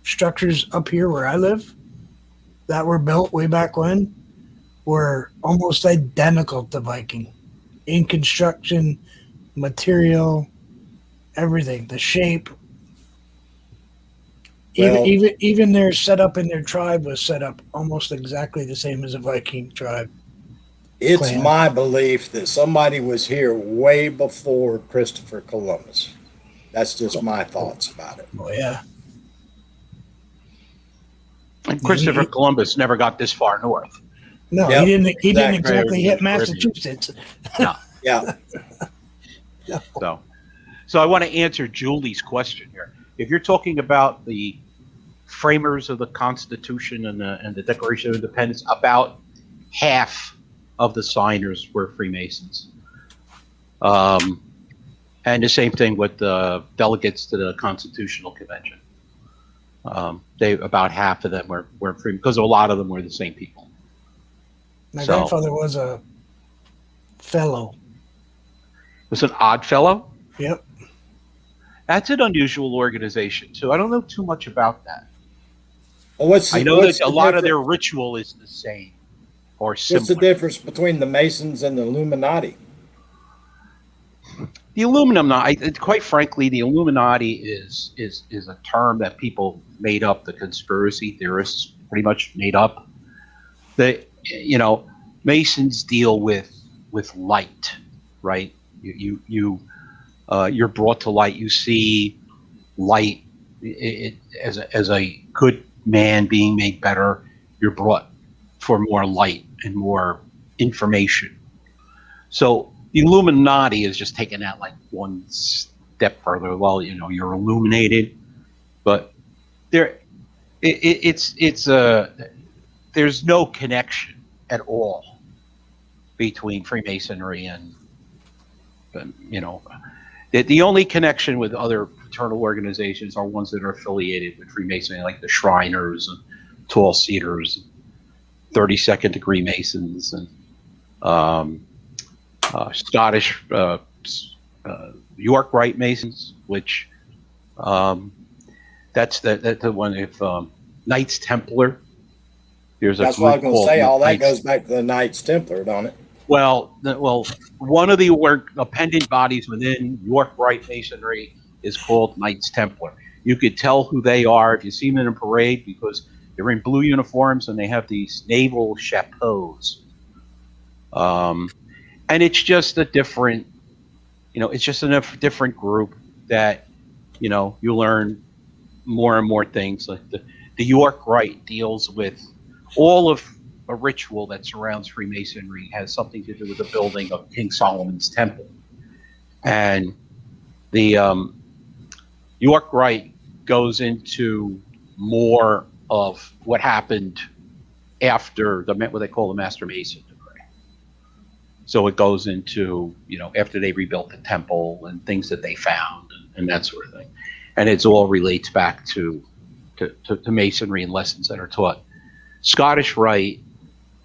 structures up here where I live that were built way back when were almost identical to Viking in construction, material, everything, the shape. Well- Even their setup in their tribe was set up almost exactly the same as a Viking tribe. It's Clan. my belief that somebody was here way before Christopher Columbus. That's just my thoughts about it. Oh yeah. And Christopher Columbus never got this far north. No, Yep, he didn't exactly. exactly hit Caribbean. Massachusetts. Yeah. So I want to answer Julie's question here. If you're talking about the framers of the Constitution and the Declaration of Independence, about half of the signers were Freemasons. And the same thing with the delegates to the Constitutional Convention. They about half of them were free because a lot of them were the same people. My So- grandfather was a fellow. Was an Odd Fellow? Yep. That's an unusual organization too. I don't know too much about that. Well, I know that a lot of their ritual is the same or similar. What's the difference between the Masons and the Illuminati? The Illuminati, quite frankly, the Illuminati is a term that people made up. The conspiracy theorists pretty much made up. Masons deal with light, right? You're brought to light. You see light as a good man being made better. You're brought for more light and more information. So the Illuminati is just taking that like one step further. Well, you're illuminated, but there's no connection at all between Freemasonry and the only connection with other fraternal organizations are ones that are affiliated with Freemasonry, like the Shriners and Tall Cedars, 32nd degree Masons, and Scottish York Rite Masons, which that's the one. If Knights Templar, there's a That's what I was group going to called say. All that Knights- goes back to the Knights Templar, don't it? Well, one of the appendant bodies within York Rite Masonry is called Knights Templar. You could tell who they are if you see them in a parade because they're in blue uniforms and they have these naval chapeaus. And it's just a different, it's just a different group that, you learn more and more things. Like the York Rite deals with all of a ritual that surrounds Freemasonry has something to do with the building of King Solomon's Temple. And the York Rite goes into more of what happened after what they call the Master Mason degree. So it goes into, after they rebuilt the temple and things that they found and that sort of thing. And it's all relates back to Masonry and lessons that are taught. Scottish Rite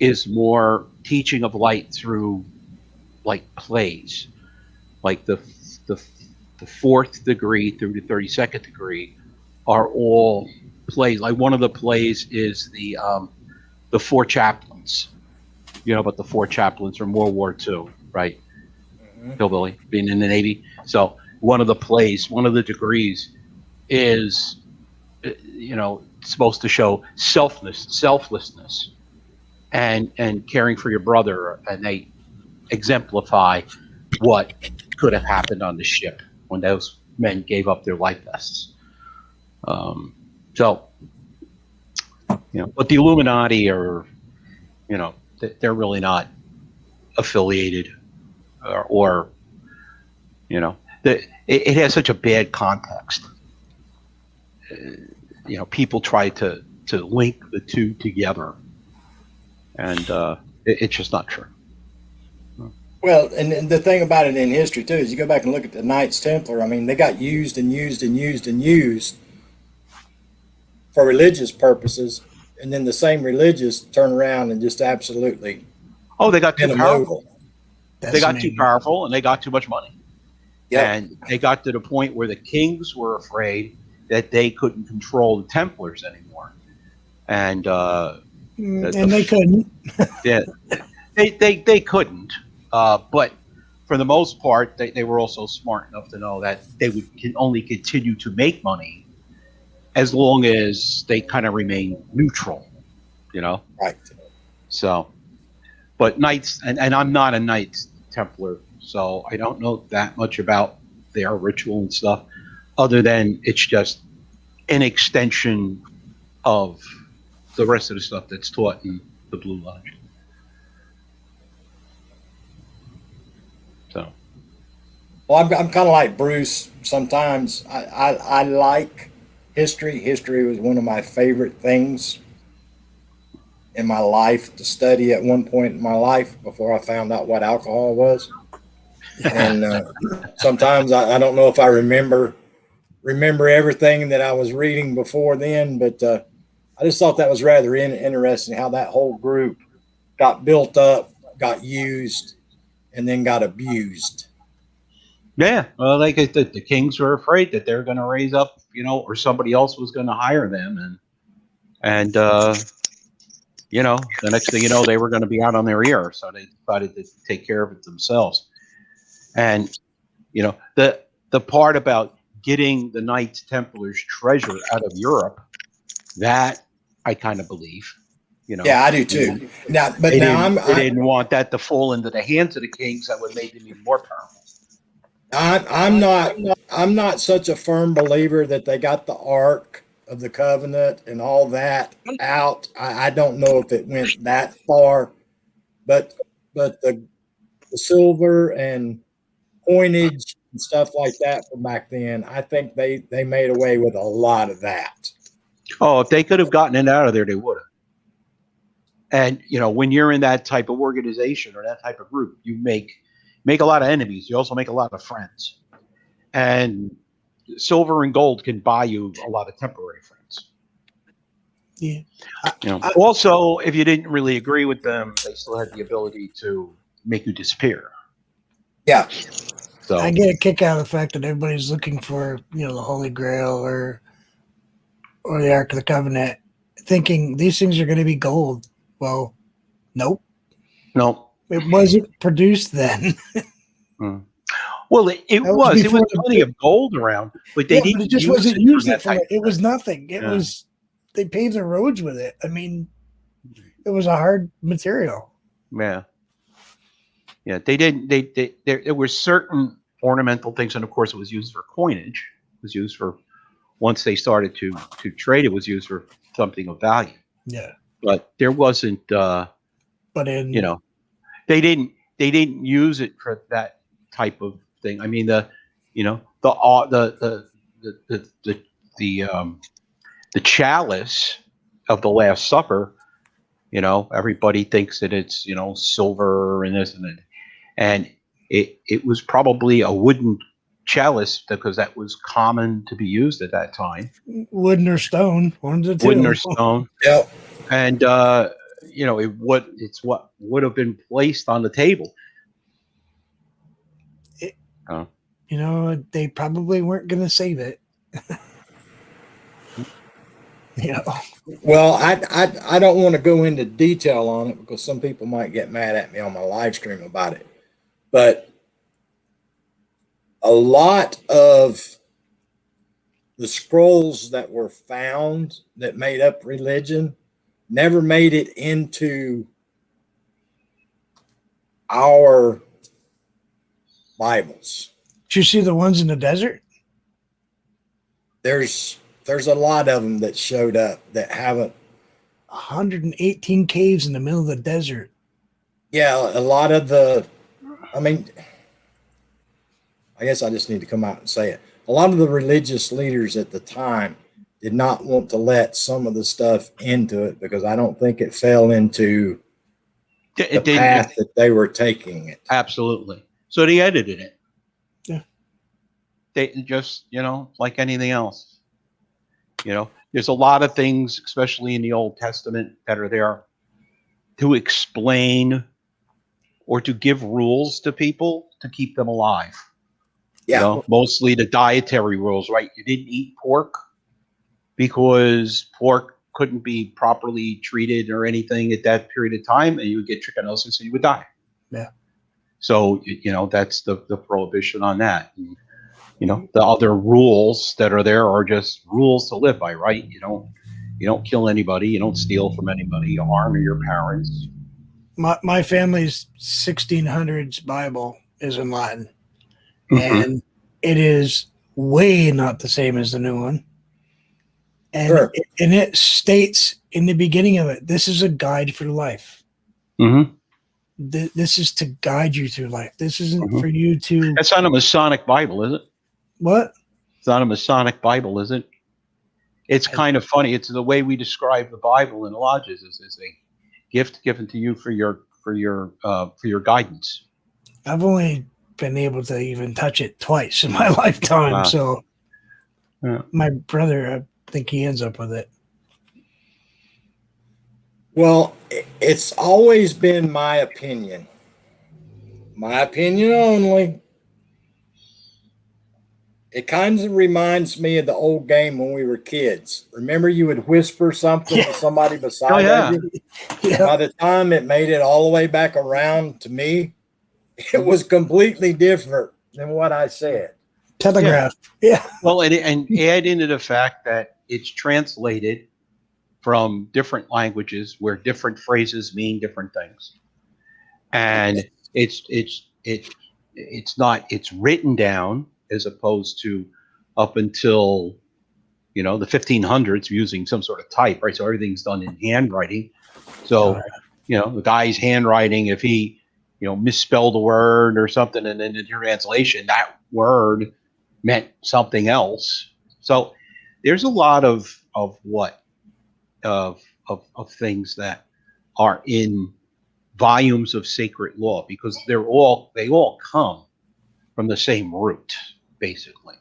is more teaching of light through like plays, like the fourth degree through the 32nd degree are all plays. Like one of the plays is the Four Chaplains, but the Four Chaplains from World War II, right? Hillbilly being in the Navy. So one of the plays, one of the degrees is, supposed to show selflessness and caring for your brother, and they exemplify what could have happened on the ship when those men gave up their life vests. But the Illuminati are, they're really not affiliated, or it has such a bad context. People try to link the two together, and it's just not true. Well, and the thing about it in history too is you go back and look at the Knights Templar. I mean, they got used and used and used and used for religious purposes, and then the same religious turn around and just absolutely Oh, they got too in a powerful. mogul. They got too powerful, and they got too much money. Yeah. And they got to the point where the kings were afraid that they couldn't control the Templars anymore, and And they couldn't. yeah, they couldn't. But for the most part, they were also smart enough to know that they can only continue to make money as long as they kind of remain neutral, Right. So, but Knights, and I'm not a Knights Templar, so I don't know that much about their ritual and stuff, other than it's just an extension of the rest of the stuff that's taught in the Blue Lodge. So, Well, I'm kind of like Bruce. Sometimes I like history. History was one of my favorite things in my life to study at one point in my life before I found out what alcohol was. And sometimes I don't know if I remember everything that I was reading before then, but I just thought that was rather interesting how that whole group got built up, got used, and then got abused. yeah, well, like the kings were afraid that they were going to raise up, or somebody else was going to hire them, and the next thing you know, they were going to be out on their ear, so they decided to take care of it themselves. And the part about getting the Knights Templars treasure out of Europe, that I kind of believe. Yeah, I do too. Now, but They now they didn't want that to fall into the hands of the kings. That would make them even more powerful. I'm not such a firm believer that they got the Ark of the Covenant and all that out. I don't know if it went that far, but the silver and coinage and stuff like that from back then, I think they made away with a lot of that. Oh, if they could have gotten it out of there, they would have. And when you're in that type of organization or that type of group, you make a lot of enemies. You also make a lot of friends. And silver and gold can buy you a lot of temporary friends. Yeah. Also, if you didn't really agree with them, they still had the ability to make you disappear. Yeah. So I get a kick out of the fact that everybody's looking for, the Holy Grail or the Ark of the Covenant, thinking these things are going to be gold. Well, nope. no. It wasn't produced then. Well, it was. It was before plenty of gold around, but they didn't. But it just use wasn't it used for it that for type it. It of was thing. nothing. It Yeah. was they paved the roads with it. I mean, it was a hard material. Yeah. Yeah, they didn't. There were certain ornamental things, and of course, it was used for coinage. It was used for once they started to trade. It was used for something of value. Yeah, But there wasn't. but in They didn't use it for that type of thing. I mean, the chalice of the Last Supper. Everybody thinks that it's silver and this and that, and it was probably a wooden chalice because that was common to be used at that time. wooden or stone, one of the two. Wooden or stone. Yep. And it's what would have been placed on the table. They probably weren't going to save it. Well, I don't want to go into detail on it because some people might get mad at me on my live stream about it. But a lot of the scrolls that were found that made up religion never made it into our Bibles. Did you see the ones in the desert? There's a lot of them that showed up that haven't. 118 caves in the middle of the desert. Yeah, a lot of the. I mean, I guess I just need to come out and say it. A lot of the religious leaders at the time did not want to let some of the stuff into it because I don't think it fell into the path that they were taking it. Absolutely. So they edited it. Yeah. They just, like anything else. There's a lot of things, especially in the Old Testament, that are there to explain or to give rules to people to keep them alive. Yeah. Mostly the dietary rules, right? You didn't eat pork because pork couldn't be properly treated or anything at that period of time, and you would get trichinosis and you would die. Yeah. So, that's the prohibition on that. And, the other rules that are there are just rules to live by, right? You don't kill anybody. You don't steal from anybody. You harm your parents. My family's 1600s Bible is in Latin. Mm-hmm. And it is way not the same as the new one. And Sure. it states in the beginning of it, this is a guide for life. Mm-hmm. This is to guide you through life. This isn't Mhm. for you to That's not a Masonic Bible, is it? what? It's not a Masonic Bible, is it? It's kind of funny. It's the way we describe the Bible in the lodges is a gift given to you for your guidance. I've only been able to even touch it twice in my lifetime. Wow. So Yeah. my brother, I think he ends up with it. Well, it's always been my opinion only. It kind of reminds me of the old game when we were kids. Remember, you would whisper something to somebody beside Oh, yeah. you? Yeah. By the time it made it all the way back around to me, it was completely different than what I said. Telegraph. Yeah. Well, and add into the fact that it's translated from different languages where different phrases mean different things, and it's written down as opposed to up until the 1500s using some sort of type, right? So everything's done in handwriting. So the guy's handwriting, if he misspelled a word or something, and then in your translation that word meant something else. So there's a lot of things that are in volumes of sacred law because they all come from the same root, basically.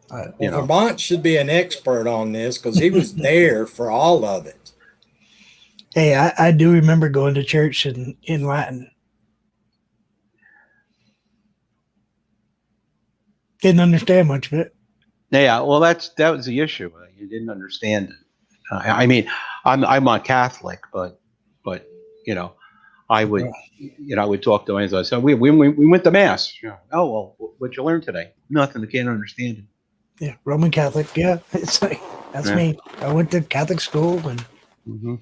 Well, Vermont should be an expert on this because he was there for all of it. Hey, I do remember going to church in Latin. Didn't understand much of it. Yeah, well, that was the issue. You didn't understand it. I mean, I'm not Catholic, but I would I would talk to him as I said, we went to mass. Oh well, what'd you learn today? Nothing. I can't understand it. Yeah, Roman Catholic. Yeah, it's like that's me. I went to Catholic school and. Mm-hmm.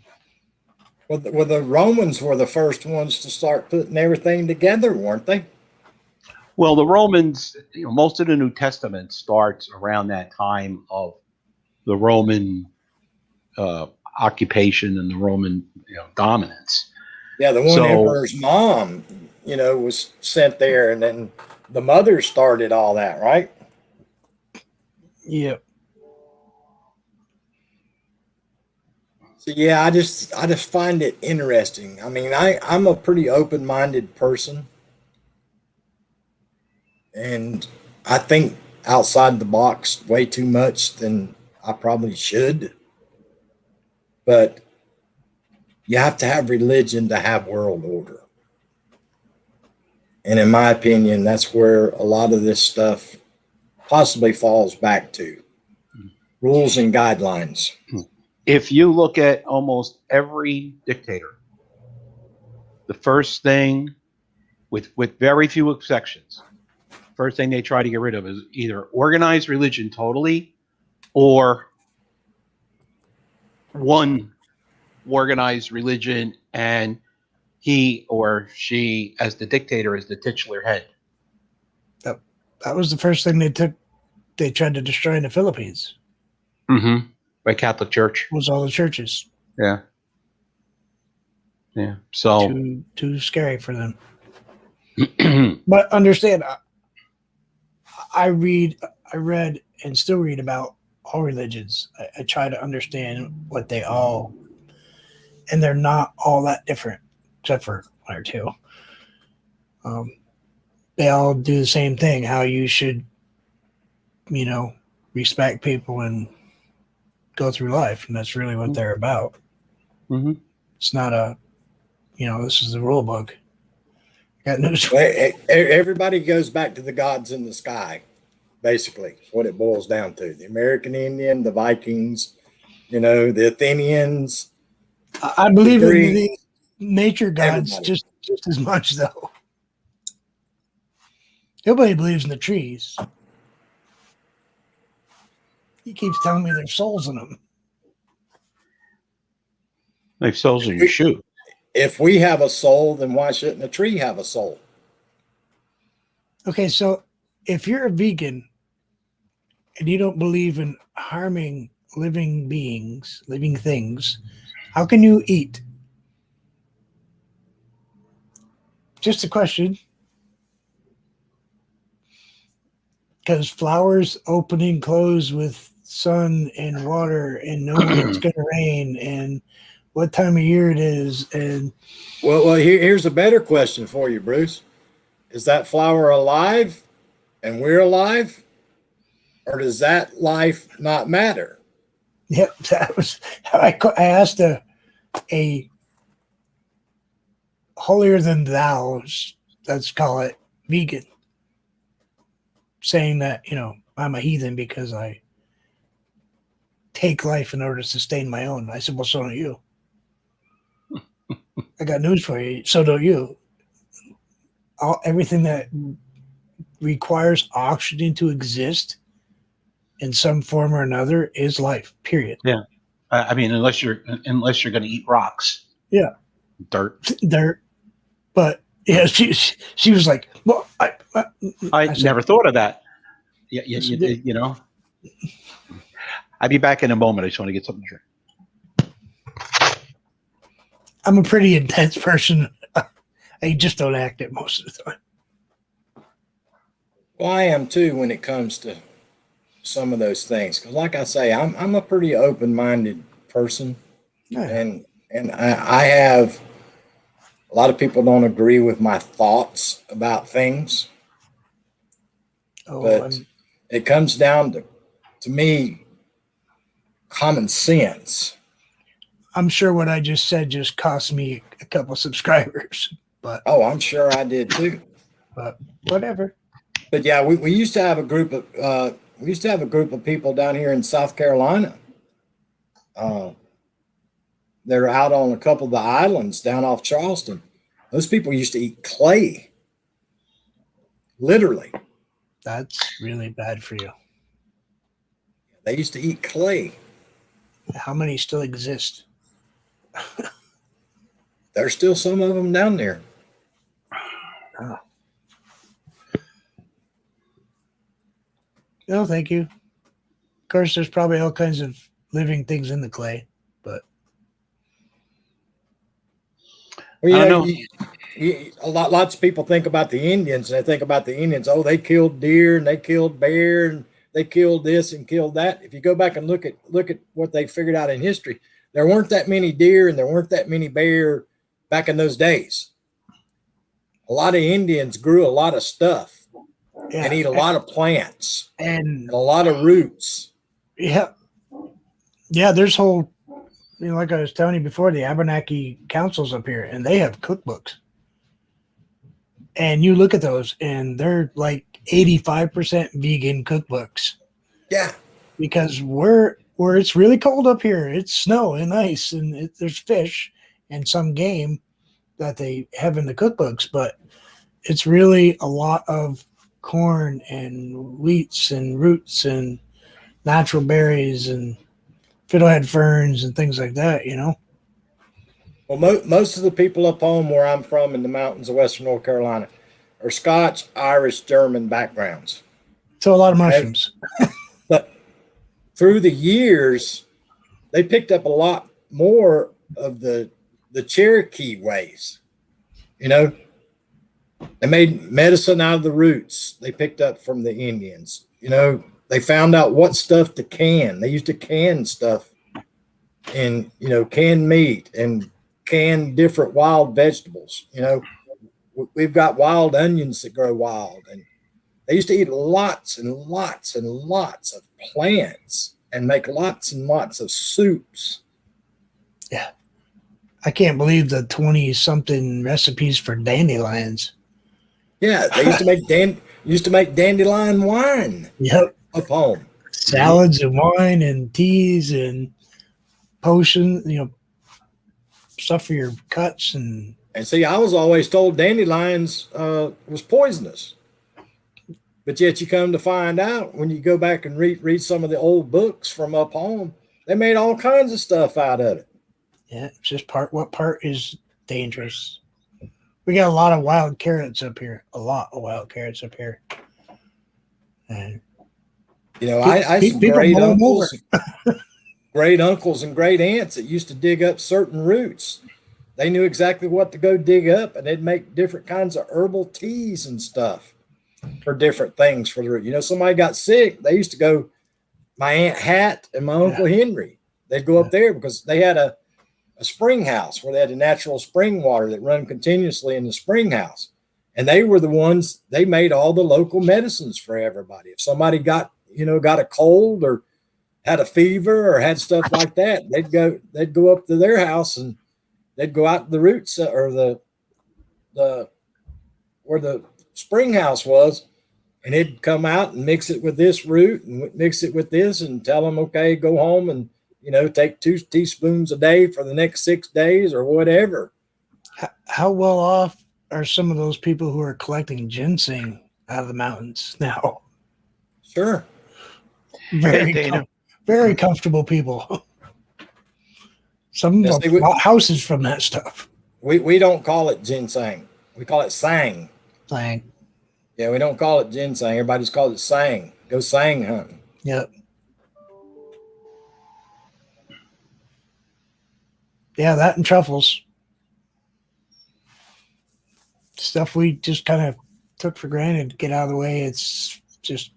Well, the Romans were the first ones to start putting everything together, weren't they? Well, the Romans, most of the New Testament starts around that time of the Roman occupation and the Roman dominance. Yeah, the one emperor's mom, was sent there, and then the mother started all that, right? Yep. So yeah, I just find it interesting. I mean, I'm a pretty open-minded person, and I think outside the box way too much than I probably should. But you have to have religion to have world order. And in my opinion, that's where a lot of this stuff possibly falls back to. Rules and guidelines. If you look at almost every dictator, the first thing, with very few exceptions, first thing they try to get rid of is either organized religion totally or one organized religion and he or she as the dictator is the titular head. That was the first thing they tried to destroy in the Philippines. Mm-hmm. By Catholic Church. Was all the churches. Yeah. Yeah. So too scary for them. But understand, I read and still read about all religions. I try to understand what they all, and they're not all that different, except for one or two. They all do the same thing, how you should, respect people and go through life. And that's really what they're about. Mm-hmm. It's not this is the rule book. Got news. Everybody goes back to the gods in the sky, basically. That's what it boils down to. The American Indian, the Vikings, the Athenians. I believe in the nature gods Everybody. just as much, though. Nobody believes in the trees. He keeps telling me there's souls in them. Like souls in your shoe. If we have a soul, then why shouldn't a tree have a soul? Okay, so if you're a vegan and you don't believe in harming living beings, living things, how can you eat? Just a question. Because flowers open and close with sun and water and know when it's going to rain and what time of year it is. And Well, here's a better question for you, Bruce. Is that flower alive and we're alive? Or does that life not matter? yep, that was how I asked a holier than thou, let's call it vegan, saying that, I'm a heathen because I take life in order to sustain my own. I said, well, so don't you. I got news for you. So don't you. Everything that requires oxygen to exist in some form or another is life, period. Yeah. I mean, unless you're going to eat rocks. Yeah. Dirt. But yeah, she was like, well, I said, never thought of that. Yeah, Yes, you did. I'll be back in a moment. I just want to get something to drink. I'm a pretty intense person. I just don't act it most of the time. Well, I am too when it comes to some of those things. Because, like I say, I'm a pretty open-minded person, Yeah. and I have a lot of people don't agree with my thoughts about things, but it comes down to me, common sense. I'm sure what I just said just cost me a couple subscribers, but Oh, I'm sure I did too. whatever. But yeah, we used to have a group of people down here in South Carolina. They're out on a couple of the islands down off Charleston. Those people used to eat clay, literally. That's really bad for you. They used to eat clay. How many still exist? There's still some of them down there. Oh. No, thank you. Of course, there's probably all kinds of living things in the clay, but Well, I don't know. Lots of people think about the Indians, and they think about the Indians. Oh, they killed deer and they killed bear and they killed this and killed that. If you go back and look at what they figured out in history, there weren't that many deer and there weren't that many bear back in those days. A lot of Indians grew a lot of stuff and eat a lot of plants and a lot of roots. Yeah, there's whole, like I was telling you before, the Abenaki councils up here, and they have cookbooks. And you look at those, and they're like 85% vegan cookbooks. Yeah. Because where it's really cold up here, it's snow and ice, and there's fish and some game that they have in the cookbooks, but it's really a lot of corn and wheats and roots and natural berries and fiddlehead ferns and things like that, Well, most of the people up home where I'm from in the mountains of Western North Carolina are Scotch, Irish, German backgrounds. So a lot of mushrooms. But through the years, they picked up a lot more of the Cherokee ways. They made medicine out of the roots they picked up from the Indians. They found out what stuff to can. They used to can stuff and, canned meat and canned different wild vegetables. We've got wild onions that grow wild, and they used to eat lots and lots and lots of plants and make lots and lots of soups. Yeah. I can't believe the 20-something recipes for dandelions. Yeah, they used to make dandelion wine. Yep. Up home. Salads and wine and teas and potions, stuff for your cuts. And see, I was always told dandelions was poisonous. But yet you come to find out when you go back and read some of the old books from up home, they made all kinds of stuff out of it. Yeah, it's just what part is dangerous. We got a lot of wild carrots up here. And I some great uncles. great uncles and great aunts that used to dig up certain roots. They knew exactly what to go dig up, and they'd make different kinds of herbal teas and stuff for different things for the root. You know, somebody got sick, they used to go, my Aunt Hat and my Uncle Henry, they'd go up there because they had a spring house where they had a natural spring water that run continuously in the spring house. And they were the ones, they made all the local medicines for everybody. If somebody got a cold or had a fever or had stuff like that, they'd go up to their house and they'd go out to the roots or the where the spring house was, and it'd come out and mix it with this root and mix it with this and tell them, okay, go home and, take 2 teaspoons a day for the next 6 days or whatever. How well off are some of those people who are collecting ginseng out of the mountains now? Sure. Very, Hey, Dana. very comfortable people. Some Yes, of they them would- bought houses from that stuff. We don't call it ginseng. We call it sang. Like, Yeah, we don't call it ginseng. Everybody just calls it sang. Go sang hunting. yep. Yeah, that and truffles. Stuff we just kind of took for granted. Get out of the way. It's just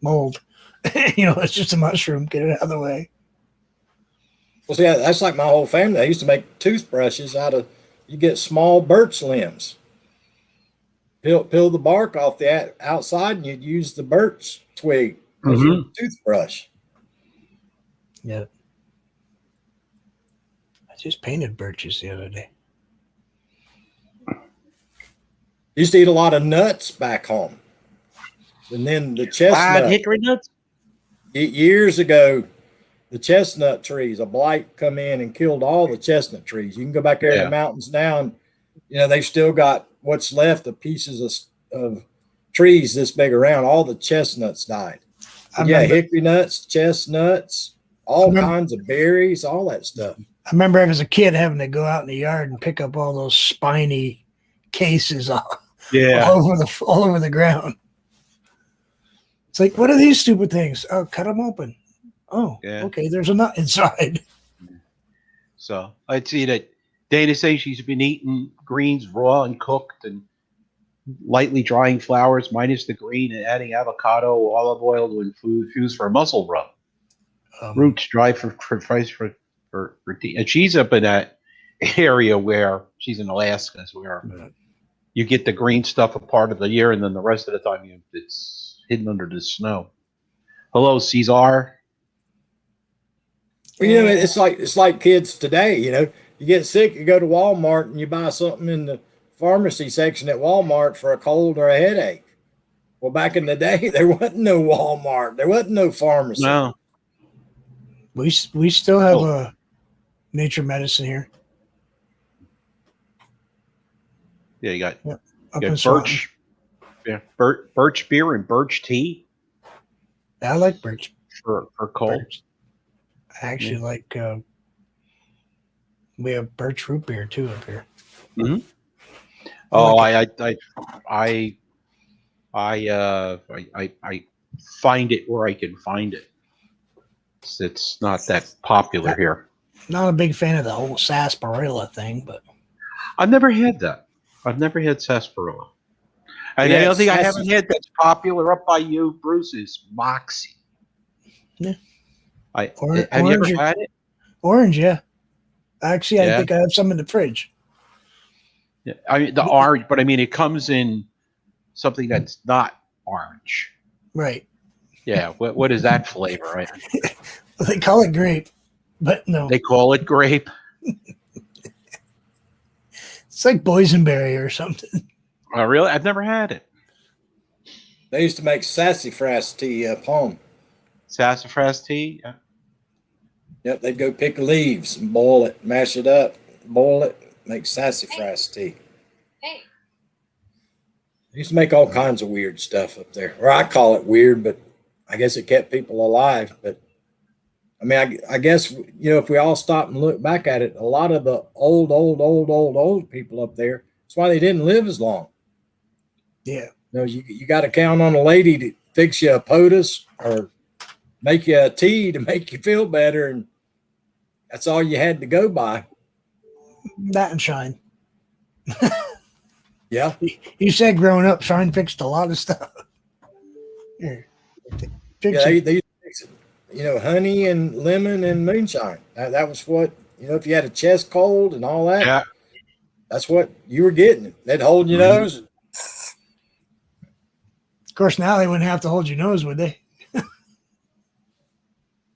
mold. It's just a mushroom. Get it out of the way. Well, see, that's like my whole family. I used to make toothbrushes out of, you get small birch limbs. Peel the bark off the outside, and you'd use the birch twig as your toothbrush. Yeah. I just painted birches the other day. Used to eat a lot of nuts back home. And then the chestnut, hickory nuts? years ago, the chestnut trees, a blight come in and killed all the chestnut trees. You can go back there in Yeah. the mountains now, and they've still got what's left of pieces of trees this big around. All the chestnuts died. I Yeah, remember, hickory nuts, chestnuts, all Remember- kinds of berries, all that stuff. I remember as a kid having to go out in the yard and pick up all those spiny cases all all over the ground. It's like, what are these stupid things? Oh, cut them open. Oh, Yeah. okay. There's a nut inside. So I'd see that Dana says she's been eating greens raw and cooked and lightly drying flowers minus the green and adding avocado, olive oil to infuse for a muscle rub. Roots dry for tea. And she's up in that area where she's in Alaska, where you get the green stuff a part of the year, and then the rest of the time it's hidden under the snow. Hello, Cesar. Well, it's like kids today. You get sick, you go to Walmart and you buy something in the pharmacy section at Walmart for a cold or a headache. Well, back in the day, there wasn't no Walmart, there wasn't no pharmacy. No. We still have a nature medicine here. Yeah, you got Up you in got Swanton. birch. Yeah, birch beer and birch tea I like birch. for cold. Birch. I actually like. We have birch root beer too up here. Oh, like I find it where I can find it. It's not that popular here. Not a big fan of the whole sarsaparilla thing, but I've never had that. I've never had sarsaparilla. And Yeah, the other thing I it's- haven't had that's popular up by you, Bruce, is Moxie. Yeah. Have you Orange- ever had it? orange, yeah. Actually, I Yeah. think I have some in the fridge. Yeah. I mean the orange, but I mean it comes in something that's not orange. Right. Yeah. What is that flavor? Right? They call it grape, but no. They call it grape. It's like boysenberry or something. Oh, really? I've never had it. They used to make sassafras tea up home. Sassafras tea. Yeah. Yep, they'd go pick leaves and boil it, mash it up, boil it, make sassafras tea. Hey. They used to make all kinds of weird stuff up there. Or I call it weird, but I guess it kept people alive. But I mean, I guess, if we all stop and look back at it, a lot of the old people up there, that's why they didn't live as long. Yeah. You got to count on a lady to fix you a POTUS or make you a tea to make you feel better, and that's all you had to go by. That and Shine. Yeah. You said growing up, Shine fixed a lot of stuff. Here, fix Yeah, it. they used to mix it, honey and lemon and moonshine. That was what, if you had a chest cold and all that, Yeah. that's what you were getting. They'd hold your Mhm. nose. Of course, now they wouldn't have to hold your nose, would they?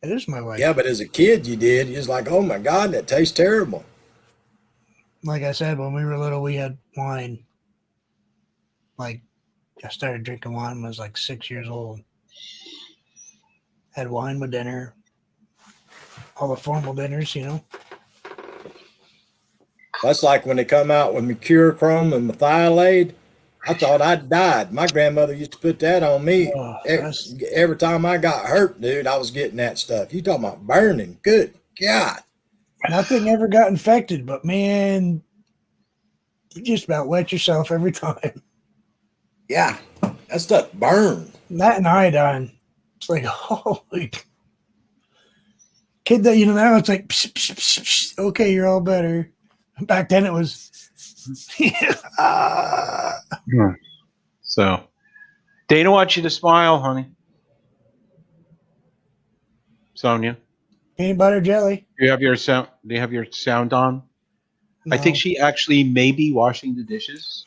It is my wife. Yeah, but as a kid, you did. You was like, oh my God, that tastes terrible. Like I said, when we were little, we had wine. Like, I started drinking wine when I was like 6 years old. Had wine with dinner. All the formal dinners, That's like when they come out with mercurochrome and methylate. I thought I'd died. My grandmother used to put that on me. Oh, that's- Every time I got hurt, dude, I was getting that stuff. You talking about burning. Good God. Nothing ever got infected, but man, you just about wet yourself every time. Yeah, that stuff burned. That and iodine. It's like, holy. Kid that, now it's like, psh, psh, psh, psh. Okay, you're all better. Back then it was, ah. So, Dana wants you to smile, honey. Sonia, Peanut butter jelly. do you have your sound? Do you have your sound on? I think No, she actually may be washing the dishes.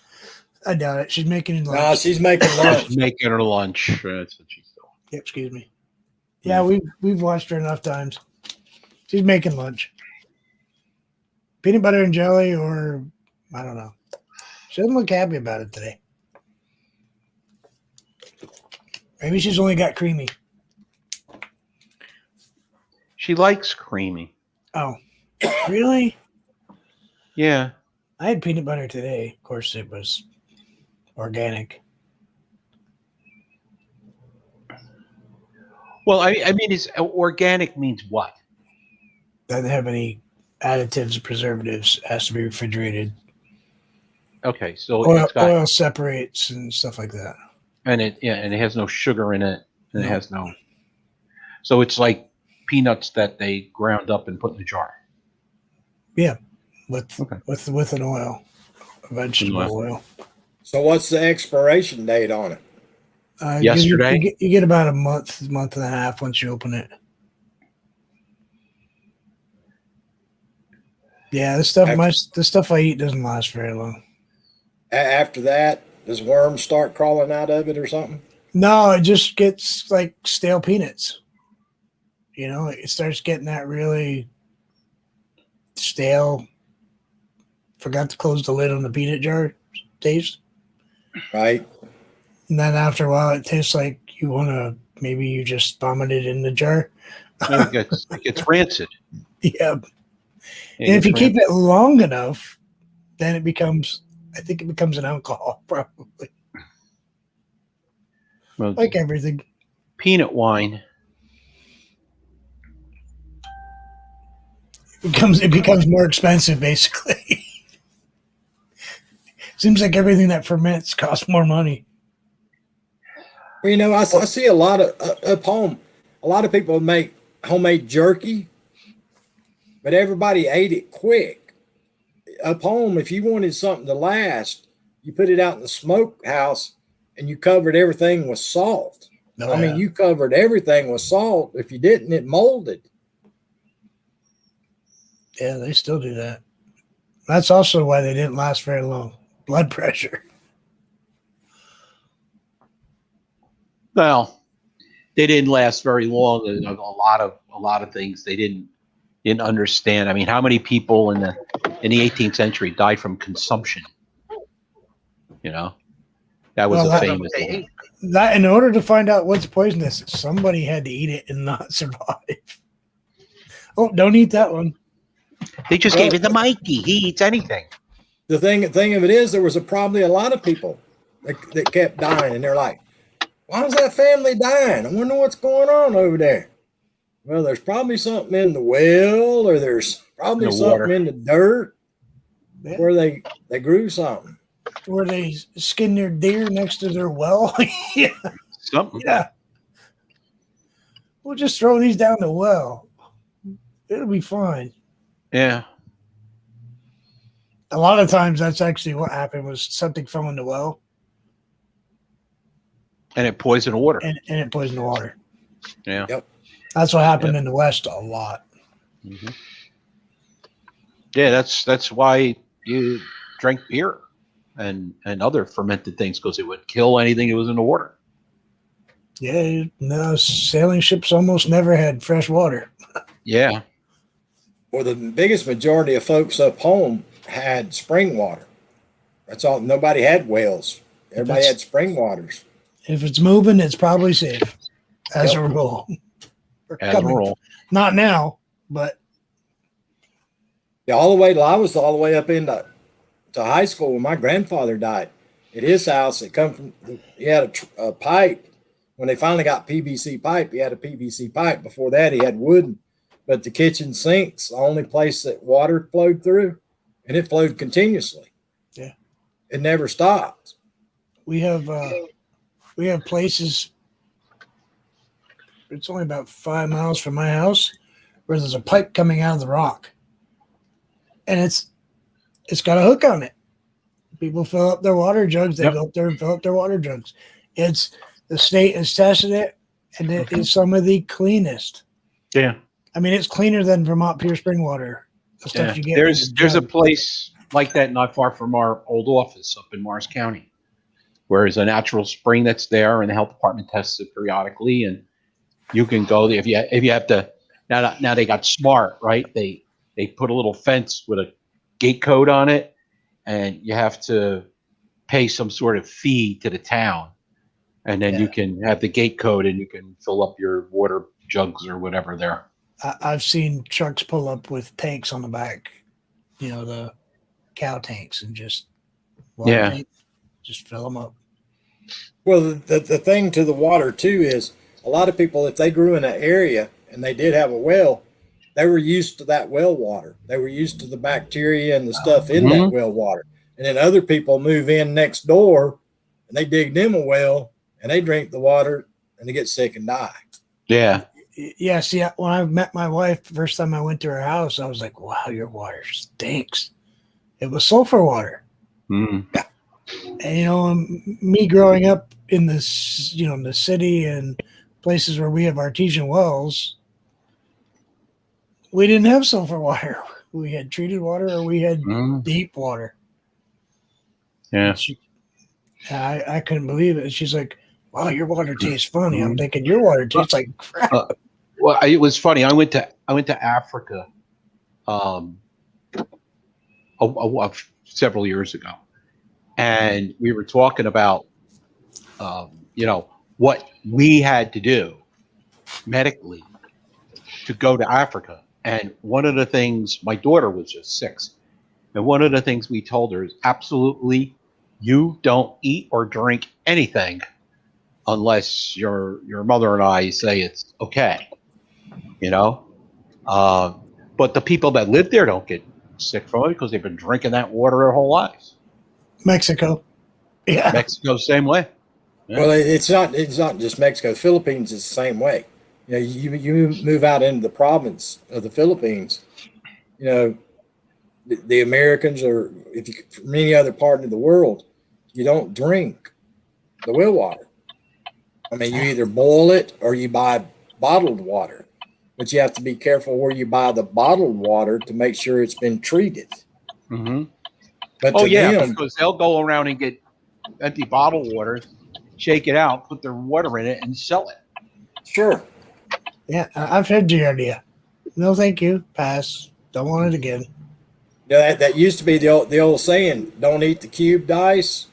I doubt it. She's making lunch. No, she's making lunch. She's making her lunch. That's what she's doing. Yep, excuse me. Yeah, we've watched her enough times. She's making lunch. Peanut butter and jelly, or I don't know. She doesn't look happy about it today. Maybe she's only got creamy. She likes creamy. Oh, really? Yeah. I had peanut butter today. Of course, it was organic. Well, I mean, it's organic means what? Doesn't have any additives or preservatives. Has to be refrigerated. Okay, so Oil, it's got oil separates and stuff like that. and it has no sugar in it, and it No. has no. So it's like peanuts that they ground up and put in a jar. With Okay. with an oil, a vegetable Oil. oil. So what's the expiration date on it? Yesterday? You get about a month and a half once you open it. Yeah, this stuff the stuff I eat doesn't last very long. After that, does worms start crawling out of it or something? No, it just gets like stale peanuts. It starts getting that really stale. Forgot to close the lid on the peanut jar taste. Right. And then after a while, it tastes like maybe you just vomited in the jar. It gets rancid. Yeah. It And if gets you keep rancid. it long enough, then I think it becomes an alcohol, probably. Well, Like everything. peanut wine. It becomes more expensive, basically. Seems like everything that ferments costs more money. Well, I see a lot of up home. A lot of people make homemade jerky, but everybody ate it quick. Up home, if you wanted something to last, you put it out in the smokehouse and you covered everything with salt. No, I mean, you covered everything with salt. If you didn't, it molded. yeah, they still do that. That's also why they didn't last very long. Blood pressure. Well, they didn't last very long. A lot of things they didn't understand. I mean, how many people in the 18th century died from consumption? That was Well, a that- famous They- one. That in order to find out what's poisonous, somebody had to eat it and not survive. Oh, don't eat that one. They just gave it to Mikey. He eats anything. The thing of it is, there was probably a lot of people that kept dying, and they're like, "Why is that family dying? I wonder what's going on over there." Well, there's probably something in the well, or there's probably In the something water. in the dirt Yeah. where they grew something. Where they skin their deer next to their well. Yeah. Something. Yeah. We'll just throw these down the well. It'll be fine. Yeah. A lot of times that's actually what happened was something fell in the well And it poisoned water. and it poisoned the water. Yeah. Yep. That's what happened in the West a lot. hmm Yeah, that's why you drank beer and other fermented things, because it would kill anything that was in the water. Yeah, no, sailing ships almost never had fresh water. Yeah. Well, the biggest majority of folks up home had spring water. That's all. Nobody had wells. Everybody That's- had spring waters. If it's moving, it's probably safe. As Yep. a rule. We're As a coming- rule. Not now, but Yeah, all the way. I was all the way up into high school when my grandfather died. At his house, it come from. He had a pipe. When they finally got PVC pipe, he had a PVC pipe. Before that, he had wooden. But the kitchen sink's the only place that water flowed through, and it flowed continuously. Yeah. It never stopped. we have places. It's only about 5 miles from my house where there's a pipe coming out of the rock. And it's got a hook on it. People fill up their water jugs. They Yep. go up there and fill up their water jugs. It's the state has tested it, and it is some of the cleanest. Yeah. I mean, it's cleaner than Vermont pure spring water. The stuff Yeah. you get. There's a place like that not far from our old office up in Morris County, where there's a natural spring that's there, and the health department tests it periodically, and you can go there if you have to. Now they got smart, right? They put a little fence with a gate code on it, and you have to pay some sort of fee to the town, and then you can have the gate code, and you can fill up your water jugs or whatever there. I've seen trucks pull up with tanks on the back, the cow tanks, and just just fill them up. Well, the thing to the water too is a lot of people, if they grew in an area and they did have a well, they were used to that well water. They were used to the bacteria and the stuff in that well water. And then other people move in next door and they dig them a well and they drink the water and they get sick and die. Yeah. Yeah, see, when I met my wife the first time I went to her house, I was like, wow, your water stinks. It was sulfur water. Mm. And, me growing up in this, in the city and places where we have artesian wells, we didn't have sulfur water. We had treated water or we had Mm. deep water. Yeah. I couldn't believe it. She's like, wow, your water tastes funny. I'm thinking your water tastes like crap. Well, it was funny. I went to Africa, several years ago, and we were talking about, what we had to do medically to go to Africa. And one of the things, my daughter was just 6, and one of the things we told her is absolutely, you don't eat or drink anything unless your mother and I say it's okay. But the people that live there don't get sick from it because they've been drinking that water their whole lives. Mexico. Yeah. Mexico, same way. Yeah. Well, it's not just Mexico. The Philippines is the same way. You move out into the province of the Philippines, the Americans, or if you from any other part of the world, you don't drink the well water. I mean, you either boil it or you buy bottled water, but you have to be careful where you buy the bottled water to make sure it's been treated. Mm-hmm. But Oh to yeah, them, because they'll go around and get empty bottled water, shake it out, put their water in it, and sell it. sure. Yeah, I've had the idea. No, thank you. Pass. Don't want it again. That used to be the old saying: "Don't eat the cubed ice,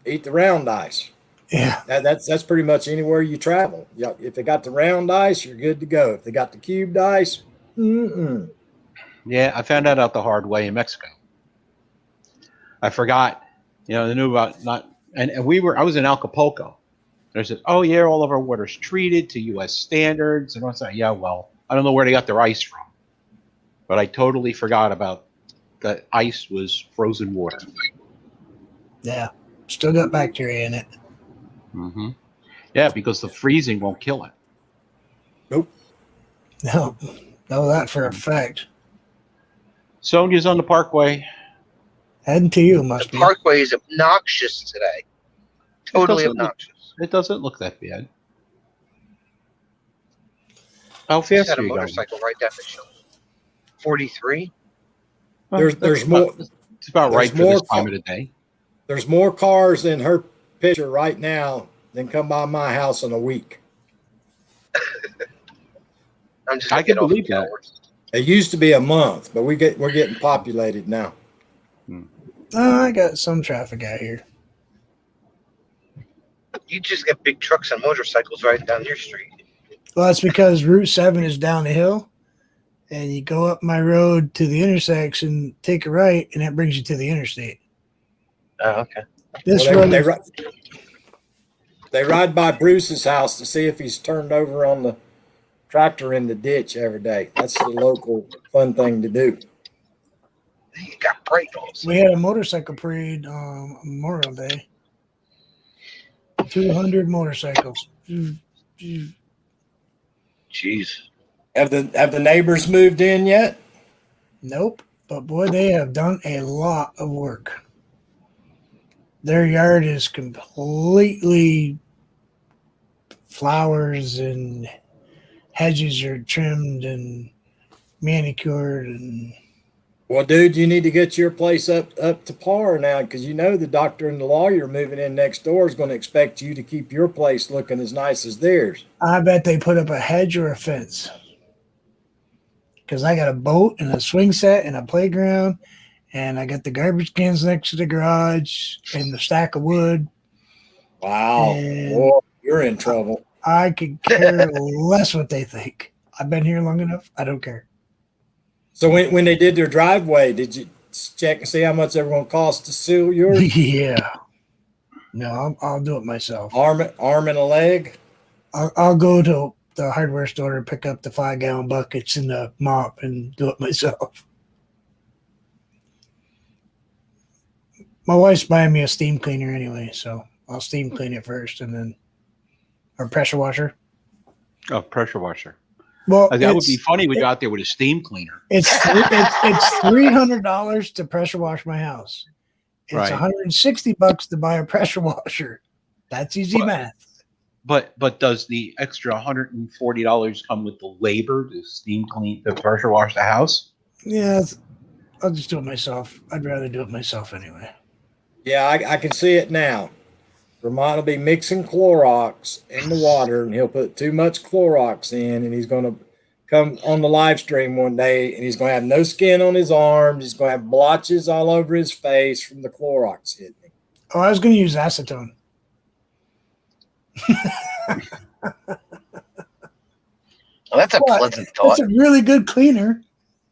eat the round ice." Yeah. That's pretty much anywhere you travel. If they got the round ice, you're good to go. If they got the cubed ice, Yeah, I found that out the hard way in Mexico. I forgot, they knew about not, and I was in Acapulco. They said, oh yeah, all of our water's treated to U.S. standards, and I was like, yeah, well, I don't know where they got their ice from, but I totally forgot about that ice was frozen water. Yeah. Still got bacteria in it. Mm-hmm. Yeah, because the freezing won't kill it. Nope. No, know that for a fact. Sonia's on the Parkway. Heading to you The must be. Parkway is obnoxious today. Totally doesn't look- obnoxious. It doesn't look that bad. How Just fast had are a you going? motorcycle right down the shoulder. 43. Well, There's that's more- about- It's about there's right for this more time car- of the day. There's more cars in her picture right now than come by my house in a week. I'm just I gonna can get off believe the that. horse. It used to be a month, but we're getting populated now. I got some traffic out here. You just get big trucks and motorcycles right down your street. Well, that's because Route 7 is down the hill, and you go up my road to the intersection, take a right, and that brings you to the interstate. Oh, okay. This Well, road, they ride by Bruce's house to see if he's turned over on the tractor in the ditch every day. That's the local fun thing to do. You got break-ons. we had a motorcycle parade Memorial Day. 200 motorcycles. Jeez. Have the neighbors moved in yet? Nope. But boy, they have done a lot of work. Their yard is completely flowers and hedges are trimmed and manicured and Well, dude, you need to get your place up to par now because you know the doctor and the lawyer moving in next door is going to expect you to keep your place looking as nice as theirs. I bet they put up a hedge or a fence. Because I got a boat and a swing set and a playground, and I got the garbage cans next to the garage and the stack of wood. Wow, And- boy, you're in trouble. I could care less what they think. I've been here long enough. I don't care. So when they did their driveway, did you check and see how much everyone cost to seal yours? Yeah. No, I'll do it myself. arm and a leg? I'll go to the hardware store and pick up the 5-gallon buckets and the mop and do it myself. My wife's buying me a steam cleaner anyway, so I'll steam clean it first and then, or pressure washer. Oh, pressure washer. Well, That would be funny. We got there with a steam cleaner. It's $300 to pressure wash my house. It's Right. $160 to buy a pressure washer. That's easy But- math. But does the extra $140 come with the labor to steam clean, to pressure wash the house? Yeah, I'll just do it myself. I'd rather do it myself anyway. Yeah, I can see it now. Vermont will be mixing Clorox in the water, and he'll put too much Clorox in, and he's going to come on the live stream one day, and he's going to have no skin on his arms. He's going to have blotches all over his face from the Clorox hitting him. Oh, I was going to use acetone. Well, that's a What? pleasant thought. It's a really good cleaner.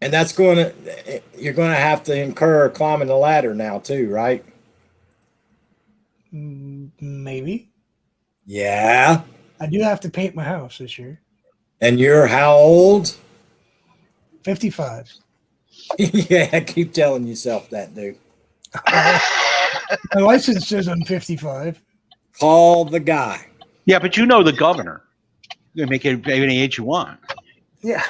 And that's you're going to have to incur climbing the ladder now too, right? Maybe. Yeah. I do have to paint my house this year. And you're how old? 55. Yeah, keep telling yourself that, dude. My license says I'm 55. Call the guy. Yeah, but you know the governor. You can make it any age you want. Yeah.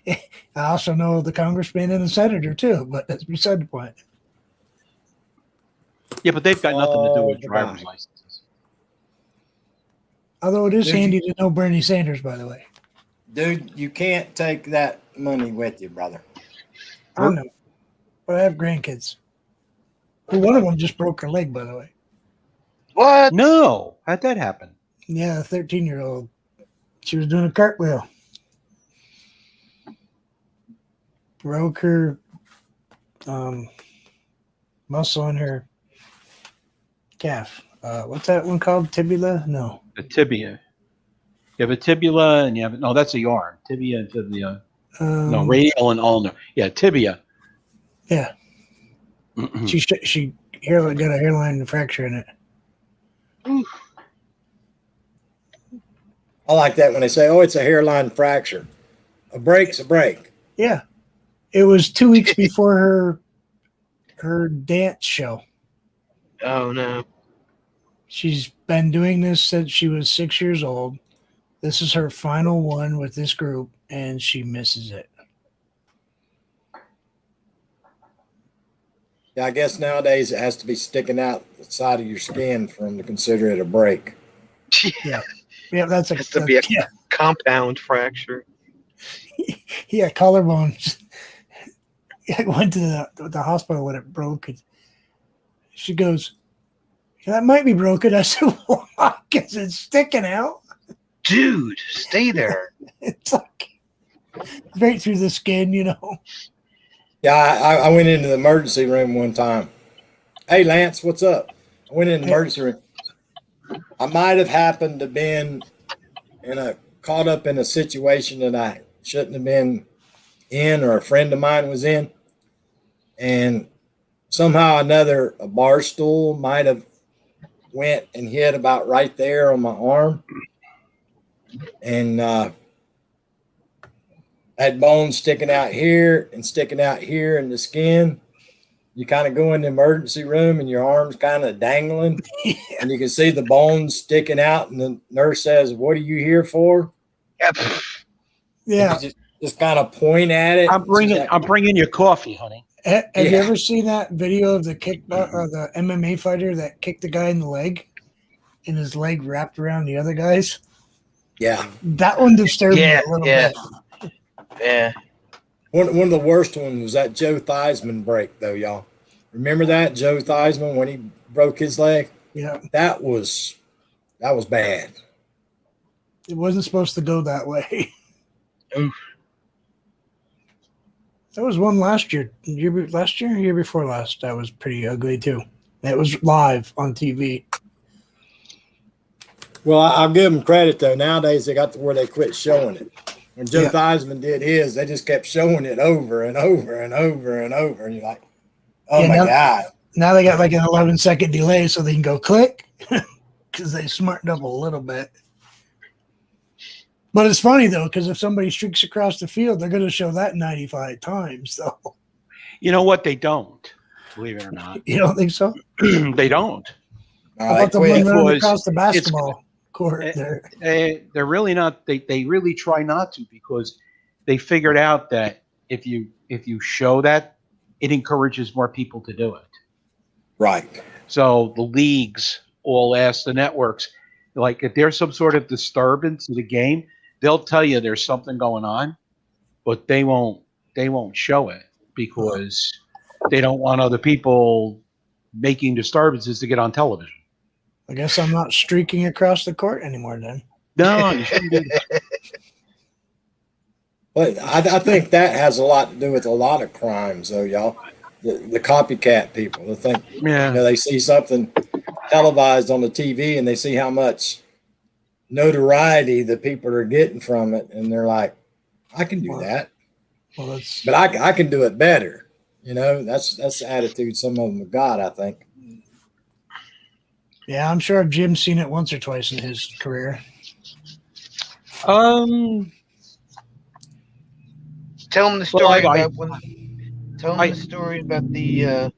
I also know the congressman and the senator too, but that's beside the point. Yeah, but they've got nothing to do with Oh, the driver's guy. licenses. Although it is Did you- handy to know Bernie Sanders, by the way. Dude, you can't take that money with you, brother. I know. But I have grandkids. Well, one of them just broke her leg, by the way. What? No, how'd that happen? Yeah, a 13-year-old. She was doing a cartwheel. Broke her muscle in her calf. What's that one called? Tibula? No. The tibia. You have a tibula, and you have no. That's a yarn. Tibia and tibia. No, radial and ulnar. Yeah, tibia. Yeah. Mm-mm. She got a hairline fracture in it. I like that when they say, "Oh, it's a hairline fracture." A break's a break. Yeah. It was 2 weeks before her dance show. Oh no. She's been doing this since she was 6 years old. This is her final one with this group, and she misses it. Yeah, I guess nowadays it has to be sticking out the side of your skin for them to consider it a break. Yeah, that's a Has to be a yeah, compound fracture. yeah, collarbones. I went to the hospital when it broke. And she goes, "Yeah, that might be broken." I said, "Why? Because it's sticking out." Dude, stay there. It's like right through the skin, you know. Yeah, I went into the emergency room one time. Hey, Lance, what's up? I went in the emergency room. I might have happened to been caught up in a situation that I shouldn't have been in, or a friend of mine was in, and somehow or another a bar stool might have went and hit about right there on my arm, and had bones sticking out here and sticking out here in the skin. You kind of go in the emergency room and your arm's kind of dangling, and you can see the bones sticking out, and the nurse says, "What are you here for?" Yeah. Yeah. And you just kind of point at it. I'm bringing you coffee, honey. Have you Yeah. ever seen that video of the the MMA fighter that kicked the guy in the leg, and his leg wrapped around the other guy's? Yeah. That one disturbed me Yeah, a little yeah. bit. Yeah. One of the worst ones was that Joe Theismann break, though, y'all. Remember that Joe Theismann when he broke his leg? Yeah, That was bad. it wasn't supposed to go that way. Oof. There was one last year, year before last. That was pretty ugly too. It was live on TV. Well, I'll give them credit, though. Nowadays, they got to where they quit showing it. When Joe Yeah. Theismann did his, they just kept showing it over and over and over and over. And you're like, oh, Yeah, my now- God. Now they got like an 11-second delay, so they can go click because they smartened up a little bit. But it's funny though, because if somebody streaks across the field, they're going to show that 95 times. So You know what? They don't. Believe it or not, you don't think so? they don't. All How right, about the one quit. running Was- across the basketball court there? They're really not. They really try not to, because they figured out that if you show that, it encourages more people to do it. Right. So the leagues all ask the networks, like, if there's some sort of disturbance in the game, they'll tell you there's something going on, but they won't show it because they don't want other people making disturbances to get on television. I guess I'm not streaking across the court anymore then. No, you shouldn't do that. But I think that has a lot to do with a lot of crimes, though, y'all. The copycat people. They think, Yeah. they see something televised on the TV and they see how much notoriety the people are getting from it, and they're like, I can do that, Well, that's but I can do it better. That's the attitude some of them have got, I think. yeah. I'm sure Jim's seen it once or twice in his career. Tell them the Well, story I- about when. Tell them I- the story about the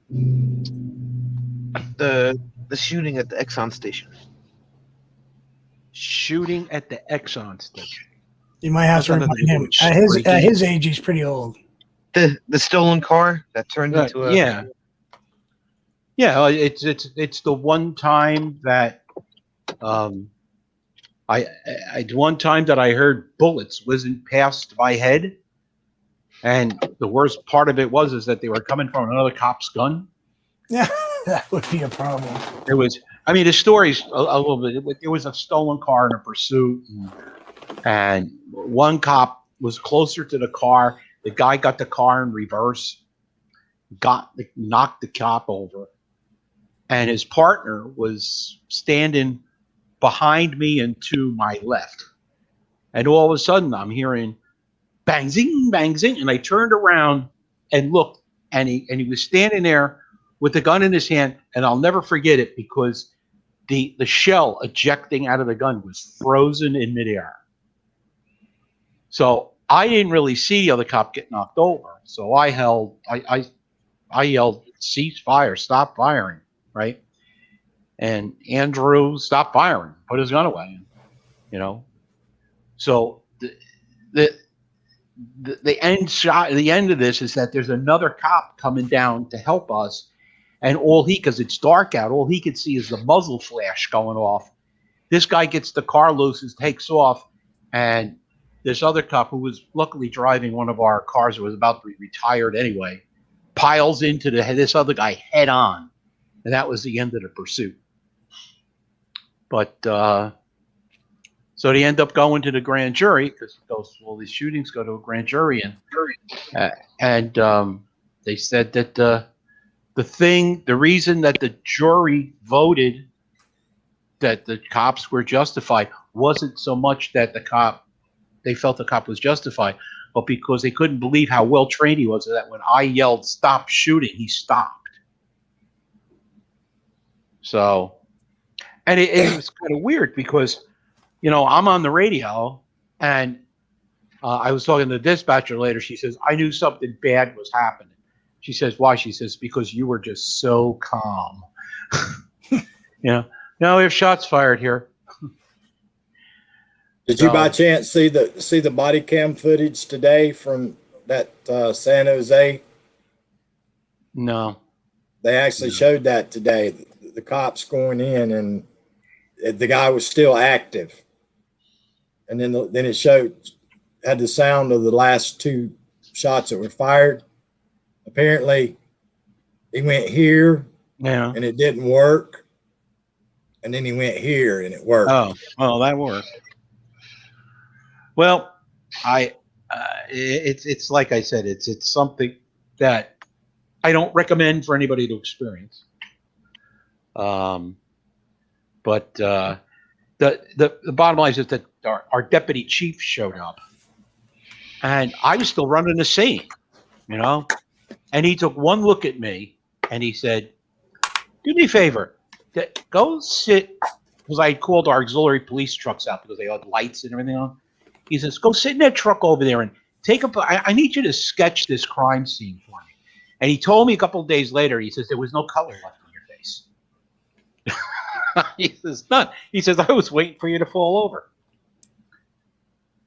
shooting at the Exxon station. Shooting at the Exxon station. You might have to That's remind nothing him. to do with At his age, he's pretty old. The stolen car that turned into a Yeah. Yeah, it's the one time that I one time that I heard bullets whizzing past my head, and the worst part of it is that they were coming from another cop's gun. Yeah, that would be a problem. It was, I mean, the story's a little bit. It was a stolen car in a pursuit, and one cop was closer to the car. The guy got the car in reverse, knocked the cop over, and his partner was standing behind me and to my left. And all of a sudden, I'm hearing bang, zing, and I turned around and looked, and he was standing there with the gun in his hand, and I'll never forget it because the shell ejecting out of the gun was frozen in midair. So I didn't really see the other cop get knocked over. So I yelled, cease fire, stop firing, right? And Andrew stopped firing, put his gun away. So the end of this is that there's another cop coming down to help us, and because it's dark out, all he could see is the muzzle flash going off. This guy gets the car loose and takes off, and this other cop, who was luckily driving one of our cars that was about to be retired anyway, piles into this other guy head on, and that was the end of the pursuit. But so they end up going to the grand jury, because all these shootings go to a grand jury, and they said that the reason that the jury voted that the cops were justified wasn't so much that they felt the cop was justified, but because they couldn't believe how well trained he was, that when I yelled "stop shooting," he stopped. So, and it was kind of weird because, I'm on the radio, and I was talking to the dispatcher later. She says, I knew something bad was happening. She says, why? She says, because you were just so calm. No, we have shots fired here. Did you by chance see the body cam footage today from that San Jose? No. They actually showed that today. The cops going in, and the guy was still active. And then it had the sound of the last two shots that were fired. Apparently, he went here, and it didn't work. And then he went here, and it worked. Oh, well, that worked. Well, it's like I said, it's something that I don't recommend for anybody to experience. But the bottom line is that our deputy chief showed up, and I was still running the scene, and he took one look at me, and he said, "Do me a favor, go sit," because I had called our auxiliary police trucks out because they had lights and everything on. He says, "Go sit in that truck over there and I need you to sketch this crime scene for me." And he told me a couple of days later, he says, there was no color left on your face. He says, none. He says, I was waiting for you to fall over.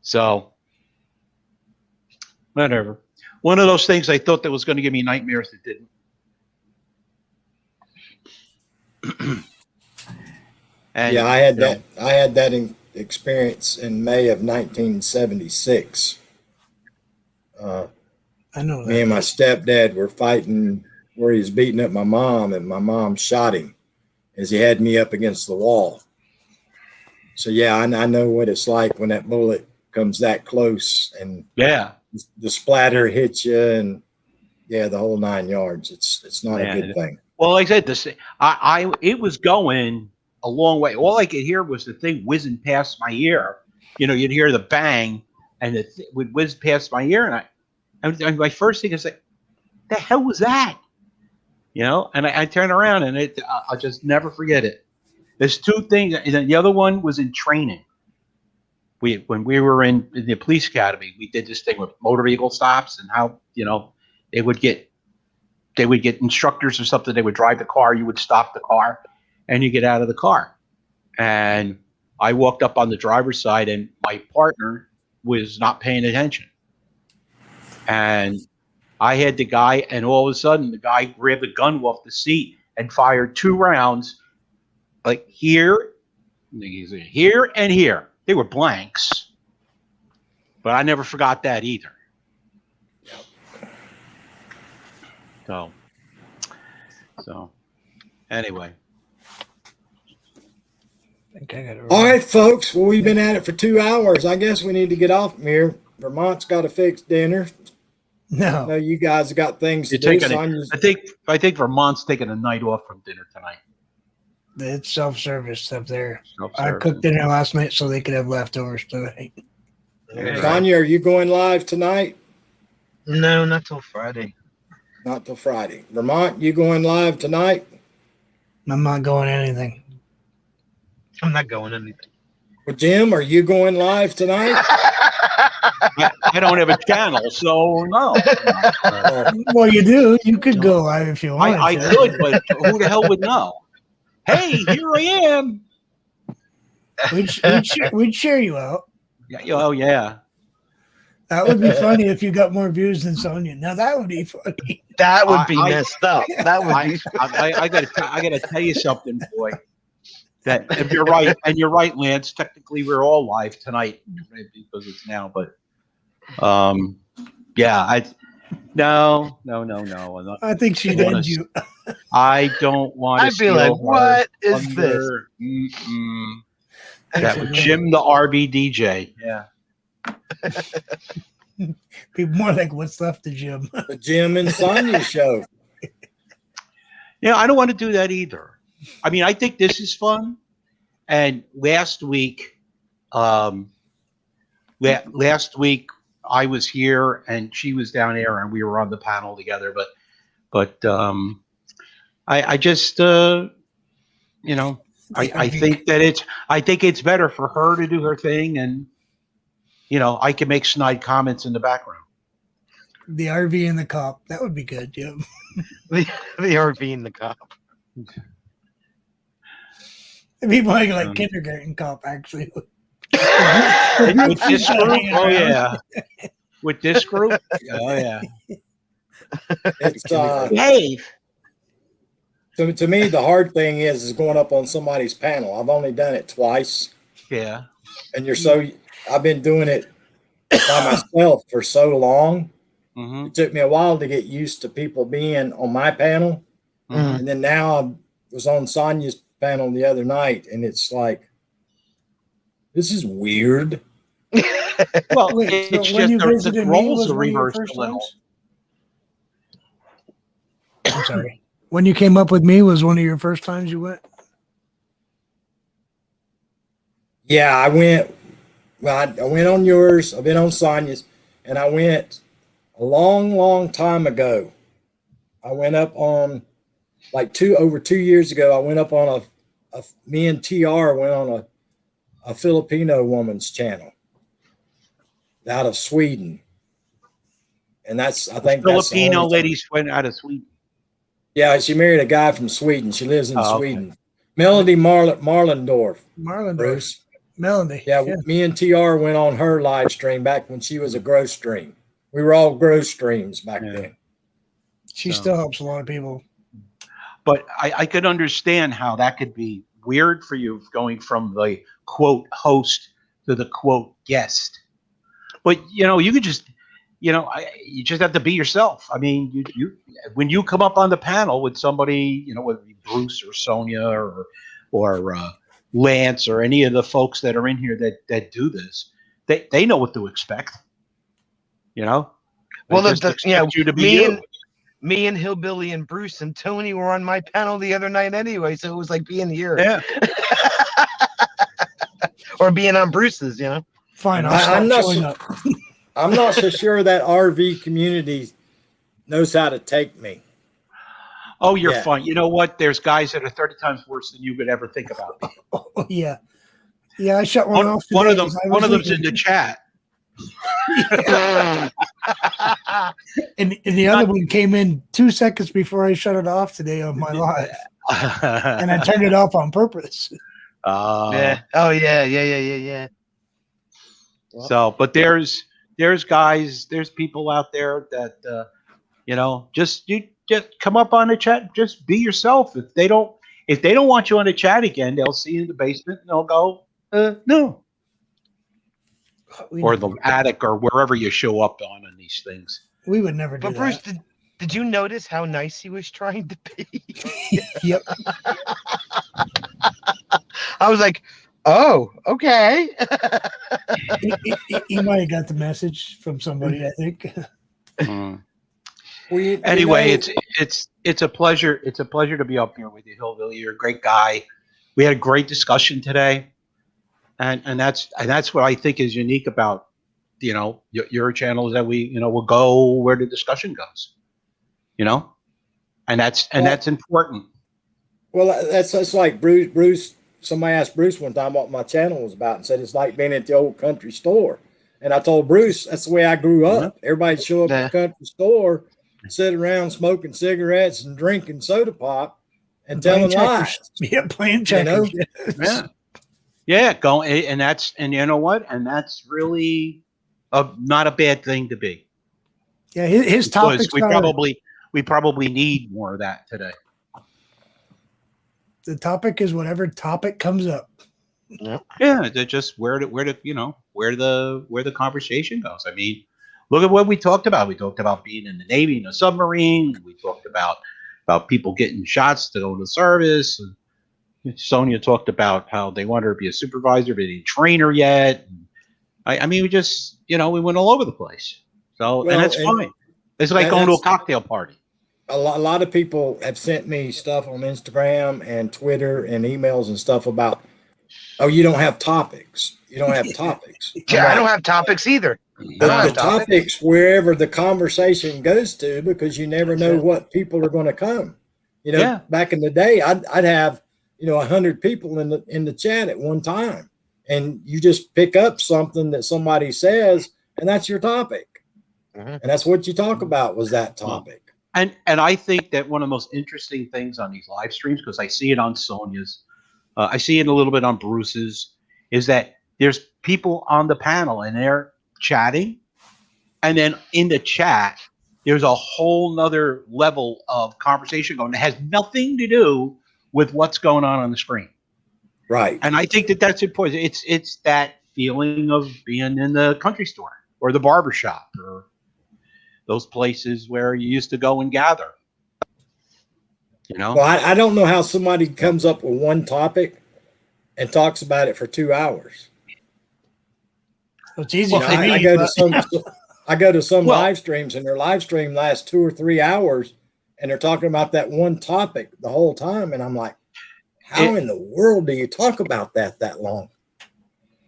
So, whatever. One of those things I thought that was going to give me nightmares that didn't. And, yeah, I had that experience in May of 1976. I know that. Me and my stepdad were fighting where he was beating up my mom, and my mom shot him as he had me up against the wall. So yeah, I know what it's like when that bullet comes that close, and the splatter hits you, and the whole 9 yards. It's not a good thing. Well, like I said, it was going a long way. All I could hear was the thing whizzing past my ear. You'd hear the bang, and it would whiz past my ear, and my first thing is like, the hell was that? And I turn around, and I'll just never forget it. There's two things. And the other one was in training. When we were in the police academy, we did this thing with motor vehicle stops, and how they would get instructors or something. They would drive the car. You would stop the car, and you get out of the car. And I walked up on the driver's side, and my partner was not paying attention. And I had the guy, and all of a sudden, the guy grabbed the gun off the seat and fired 2 rounds, like here, and here. They were blanks, but I never forgot that either. So anyway. I think I got it. All right, folks. Well, we've been at it for 2 hours. I guess we need to get off from here. Vermont's got to fix dinner. No. I know you guys have got things to do. I think Vermont's taking a night off from dinner tonight. It's self-service up there. Self-service. I cooked dinner last night so they could have leftovers tonight. Tanya, are you going live tonight? No, not till Friday. Not till Friday. Vermont, you going live tonight? I'm not going anything. I'm not going anything. Well, Jim, are you going live tonight? I don't have a channel, so no. Well, you do. You could go live if you want. I could, but who the hell would know? Hey, here I am. We'd share you out. Yeah. Oh yeah. That would be funny if you got more views than Sonia. Now that would be funny. That would be I- messed up. That would I, be. I gotta tell you something, boy. That if you're right, and you're right, Lance. Technically, we're all live tonight right, because it's now. But, yeah, no. I'm not- I think she'd I wanna end you. I don't want to. I'd be like, what is this? That would Jim the RB DJ. Yeah. Be more like what's left of Jim. The Jim and Sonia show. Yeah, I don't want to do that either. I mean, I think this is fun. And last week I was here and she was down there and we were on the panel together. But I just I think that I think it's better for her to do her thing, and I can make snide comments in the background. The RV and the cop. That would be good, Jim. The RV and the cop. It'd be like kindergarten cop, actually. With this group, oh yeah. With this group, oh yeah. It's Hey, to me, the hard thing is going up on somebody's panel. I've only done it twice, yeah. and I've been doing it by myself for so long. Mm-hmm. It took me a while to get used to people being on my panel. Mhm. And then now I was on Sonia's panel the other night, and it's like, this is weird. Well, Wait, it's so when you just visited the me, roles was are one of your reversed first a little. times? I'm sorry. When you came up with me, was one of your first times you went? Yeah, I went on yours. I've been on Sonia's, and I went a long, long time ago. I went up on over 2 years ago. I went up on me and TR went on a Filipino woman's channel out of Sweden, and I think that's the Filipino only time. ladies went out of Sweden. Yeah, she married a guy from Sweden. She lives in Oh, okay. Sweden. Melody Marlendorf. Marlon, Bruce. Melanie. Yeah, me and TR went on her live stream back when she was a grow stream. We were all grow streams back Yeah. then. She So- still helps a lot of people. But I could understand how that could be weird for you going from the quote host to the quote guest. But you could just you just have to be yourself. I mean, you when you come up on the panel with somebody, whether it be Bruce or Sonia or Lance or any of the folks that are in here that do this, they know what to expect. They Well, just expect you to be you. Me and Hillbilly and Bruce and Tony were on my panel the other night anyway, so it was like being here. Yeah. Or being on Bruce's, Fine, I'll I'm stop not showing su- up. I'm not so sure that RV community knows how to take me. Oh, you're Yeah. fine. You know what? There's guys that are 30 times worse than you could ever think about. Oh, yeah. Yeah, I shut one off. One of today them, 'cause I one was of them's in leaving. the chat. And the other one came in 2 seconds before I shut it off today on my live. And I turned it off on purpose. Yeah. Oh yeah. So, but there's guys, there's people out there that just come up on the chat, just be yourself. If they don't want you on the chat again, they'll see you in the basement and they'll go, no, or the attic or wherever you show up on these things. We would never do But Bruce, that. did you notice how nice he was trying to be? Yep. I was like, oh, okay. He might have got the message from somebody, I think. Anyway, it's a pleasure. It's a pleasure to be up here with you, Hillbilly. You're a great guy. We had a great discussion today, and that's what I think is unique about your channel is that we'll go where the discussion goes, and that's important. Well, that's like Bruce. Somebody asked Bruce one time what my channel was about and said it's like being at the old country store. And I told Bruce that's the way I grew up. Everybody'd show up at the country store, sit around smoking cigarettes and drinking soda pop and telling lies. Yeah, playing checkers. Yeah. Yeah, go and you know what? And that's really not a bad thing to be. Yeah, his Because topics are we probably need more of that today. the topic is whatever topic comes up. Yeah, they're just where the conversation goes. I mean, look at what we talked about. We talked about being in the Navy in a submarine. We talked about people getting shots to go into service. And Sonia talked about how they want her to be a supervisor, but they didn't train her yet. I mean, we just we went all over the place. So Well, and that's and fine. It's like going to a cocktail party. a lot of people have sent me stuff on Instagram and Twitter and emails and stuff about, oh, you don't have topics. You don't have topics. Yeah, I I'm don't like, have topics either. the, don't the have topics. topics wherever the conversation goes to, because you never know what people are going to come. Yeah. Back in the day, I'd have 100 people in the chat at one time, and you just pick up something that somebody says, and that's your topic, and that's what you talk about was that topic. And I think that one of the most interesting things on these live streams, because I see it on Sonia's, I see it a little bit on Bruce's, is that there's people on the panel and they're chatting, and then in the chat there's a whole nother level of conversation going that has nothing to do with what's going on the screen. Right. And I think that that's important. It's that feeling of being in the country store or the barber shop or those places where you used to go and gather. Well, I don't know how somebody comes up with one topic and talks about it for 2 hours. Well, it's easy. Well, for me, I go to some Well- live streams, and their live stream lasts 2 or 3 hours, and they're talking about that one topic the whole time, and I'm like, how in the world do you talk about that long?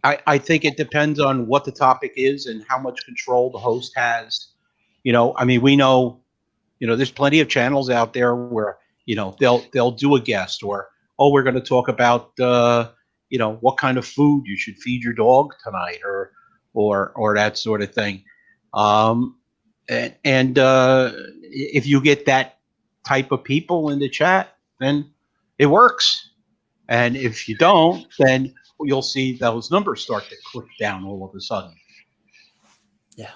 I think it depends on what the topic is and how much control the host has. I mean, we know, there's plenty of channels out there where, they'll do a guest or, oh, we're going to talk about, what kind of food you should feed your dog tonight or that sort of thing. If you get that type of people in the chat, then it works. And if you don't, then you'll see those numbers start to click down all of a sudden. Yeah.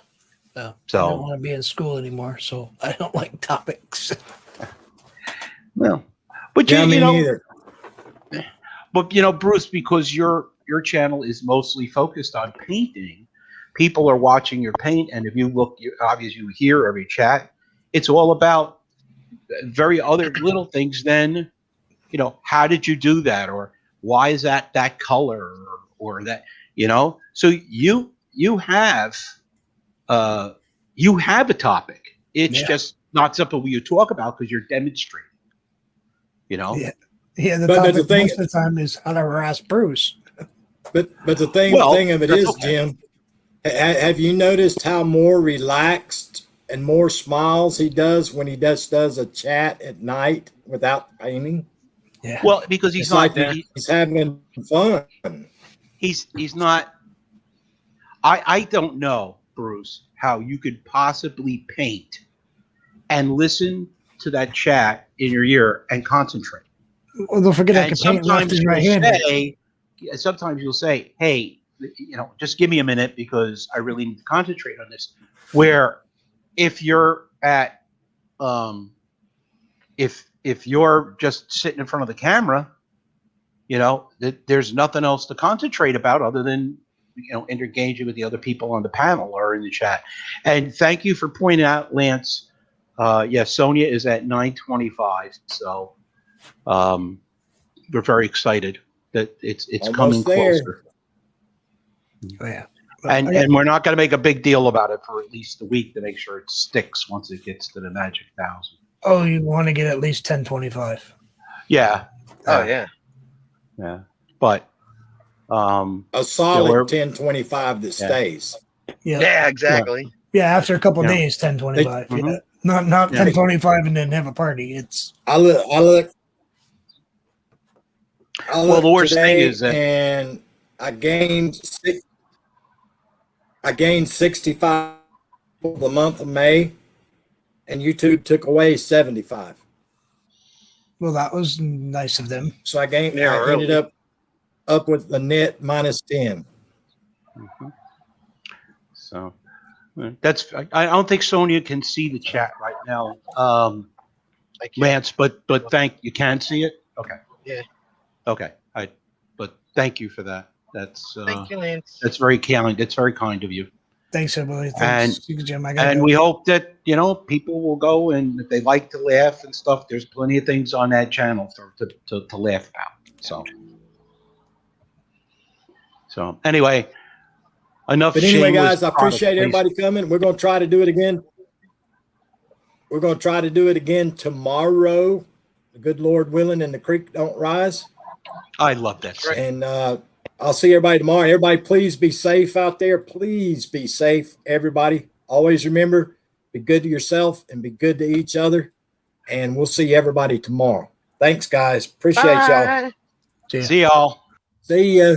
Well, So- I don't want to be in school anymore, so I don't like topics. Well, but Yeah, me you know, neither. but Bruce, because your channel is mostly focused on painting, people are watching your paint, and if you look, obviously you hear every chat. It's all about very other little things than, how did you do that, or why is that color, or that, So you have a topic. It's just not something you talk about because you're demonstrating. Yeah. Yeah, the But topic the thing- most of the time is how to harass Bruce. But the thing of it that's is, okay. Jim, have you noticed how more relaxed and more smiles he does when he does a chat at night without painting? Yeah. Well, because he's It's not. like he's having fun. He's not. I don't know, Bruce, how you could possibly paint and listen to that chat in your ear and concentrate. Well, don't forget I And can paint left and right handed. sometimes you'll say, hey, just give me a minute because I really need to concentrate on this. Where if you're at, if you're just sitting in front of the camera, there's nothing else to concentrate about other than, engaging with the other people on the panel or in the chat. And thank you for pointing out, Lance. Sonia is at 9:25, so we're very excited that it's Almost coming there. closer. Oh, yeah. And we're not going to make a big deal about it for at least a week to make sure it sticks once it gets to the magic 1,000. Oh, you want to get at least 1025. Yeah. Oh yeah. Yeah. But A solid we're- 1025 that stays. Yeah. Yeah, exactly. Yeah, after a couple Yeah. days, 1025. Mhm. Yeah. Not Yeah. 1025 and then have a party. It's I look. Well, the worst thing today, is that- and I gained 65 the month of May, and YouTube took away 75. well, that was nice of them. So I gained. Yeah, I really. ended up up with a net -10. Mhm. So that's. I don't think Sonia can see the chat right now, I can't. Lance. But you can see it. Okay. Yeah. Okay. But thank you for that. That's Thank you, Lance. that's very kind. It's very kind of you. Thanks, everybody. Thanks, Jim. I gotta And go. we hope that, people will go, and if they like to laugh and stuff, there's plenty of things on that channel to laugh about. So anyway, enough. But anyway, shameless guys, I product appreciate everybody coming. We're going to try to do it again. We're going to try to do it again tomorrow. The good Lord willing, and the creek don't rise. I love that. Right. And I'll see everybody tomorrow. Everybody, please be safe out there. Please be safe, everybody. Always remember, be good to yourself and be good to each other. And we'll see everybody tomorrow. Thanks, guys. Appreciate y'all. Bye. See ya. See y'all. See ya.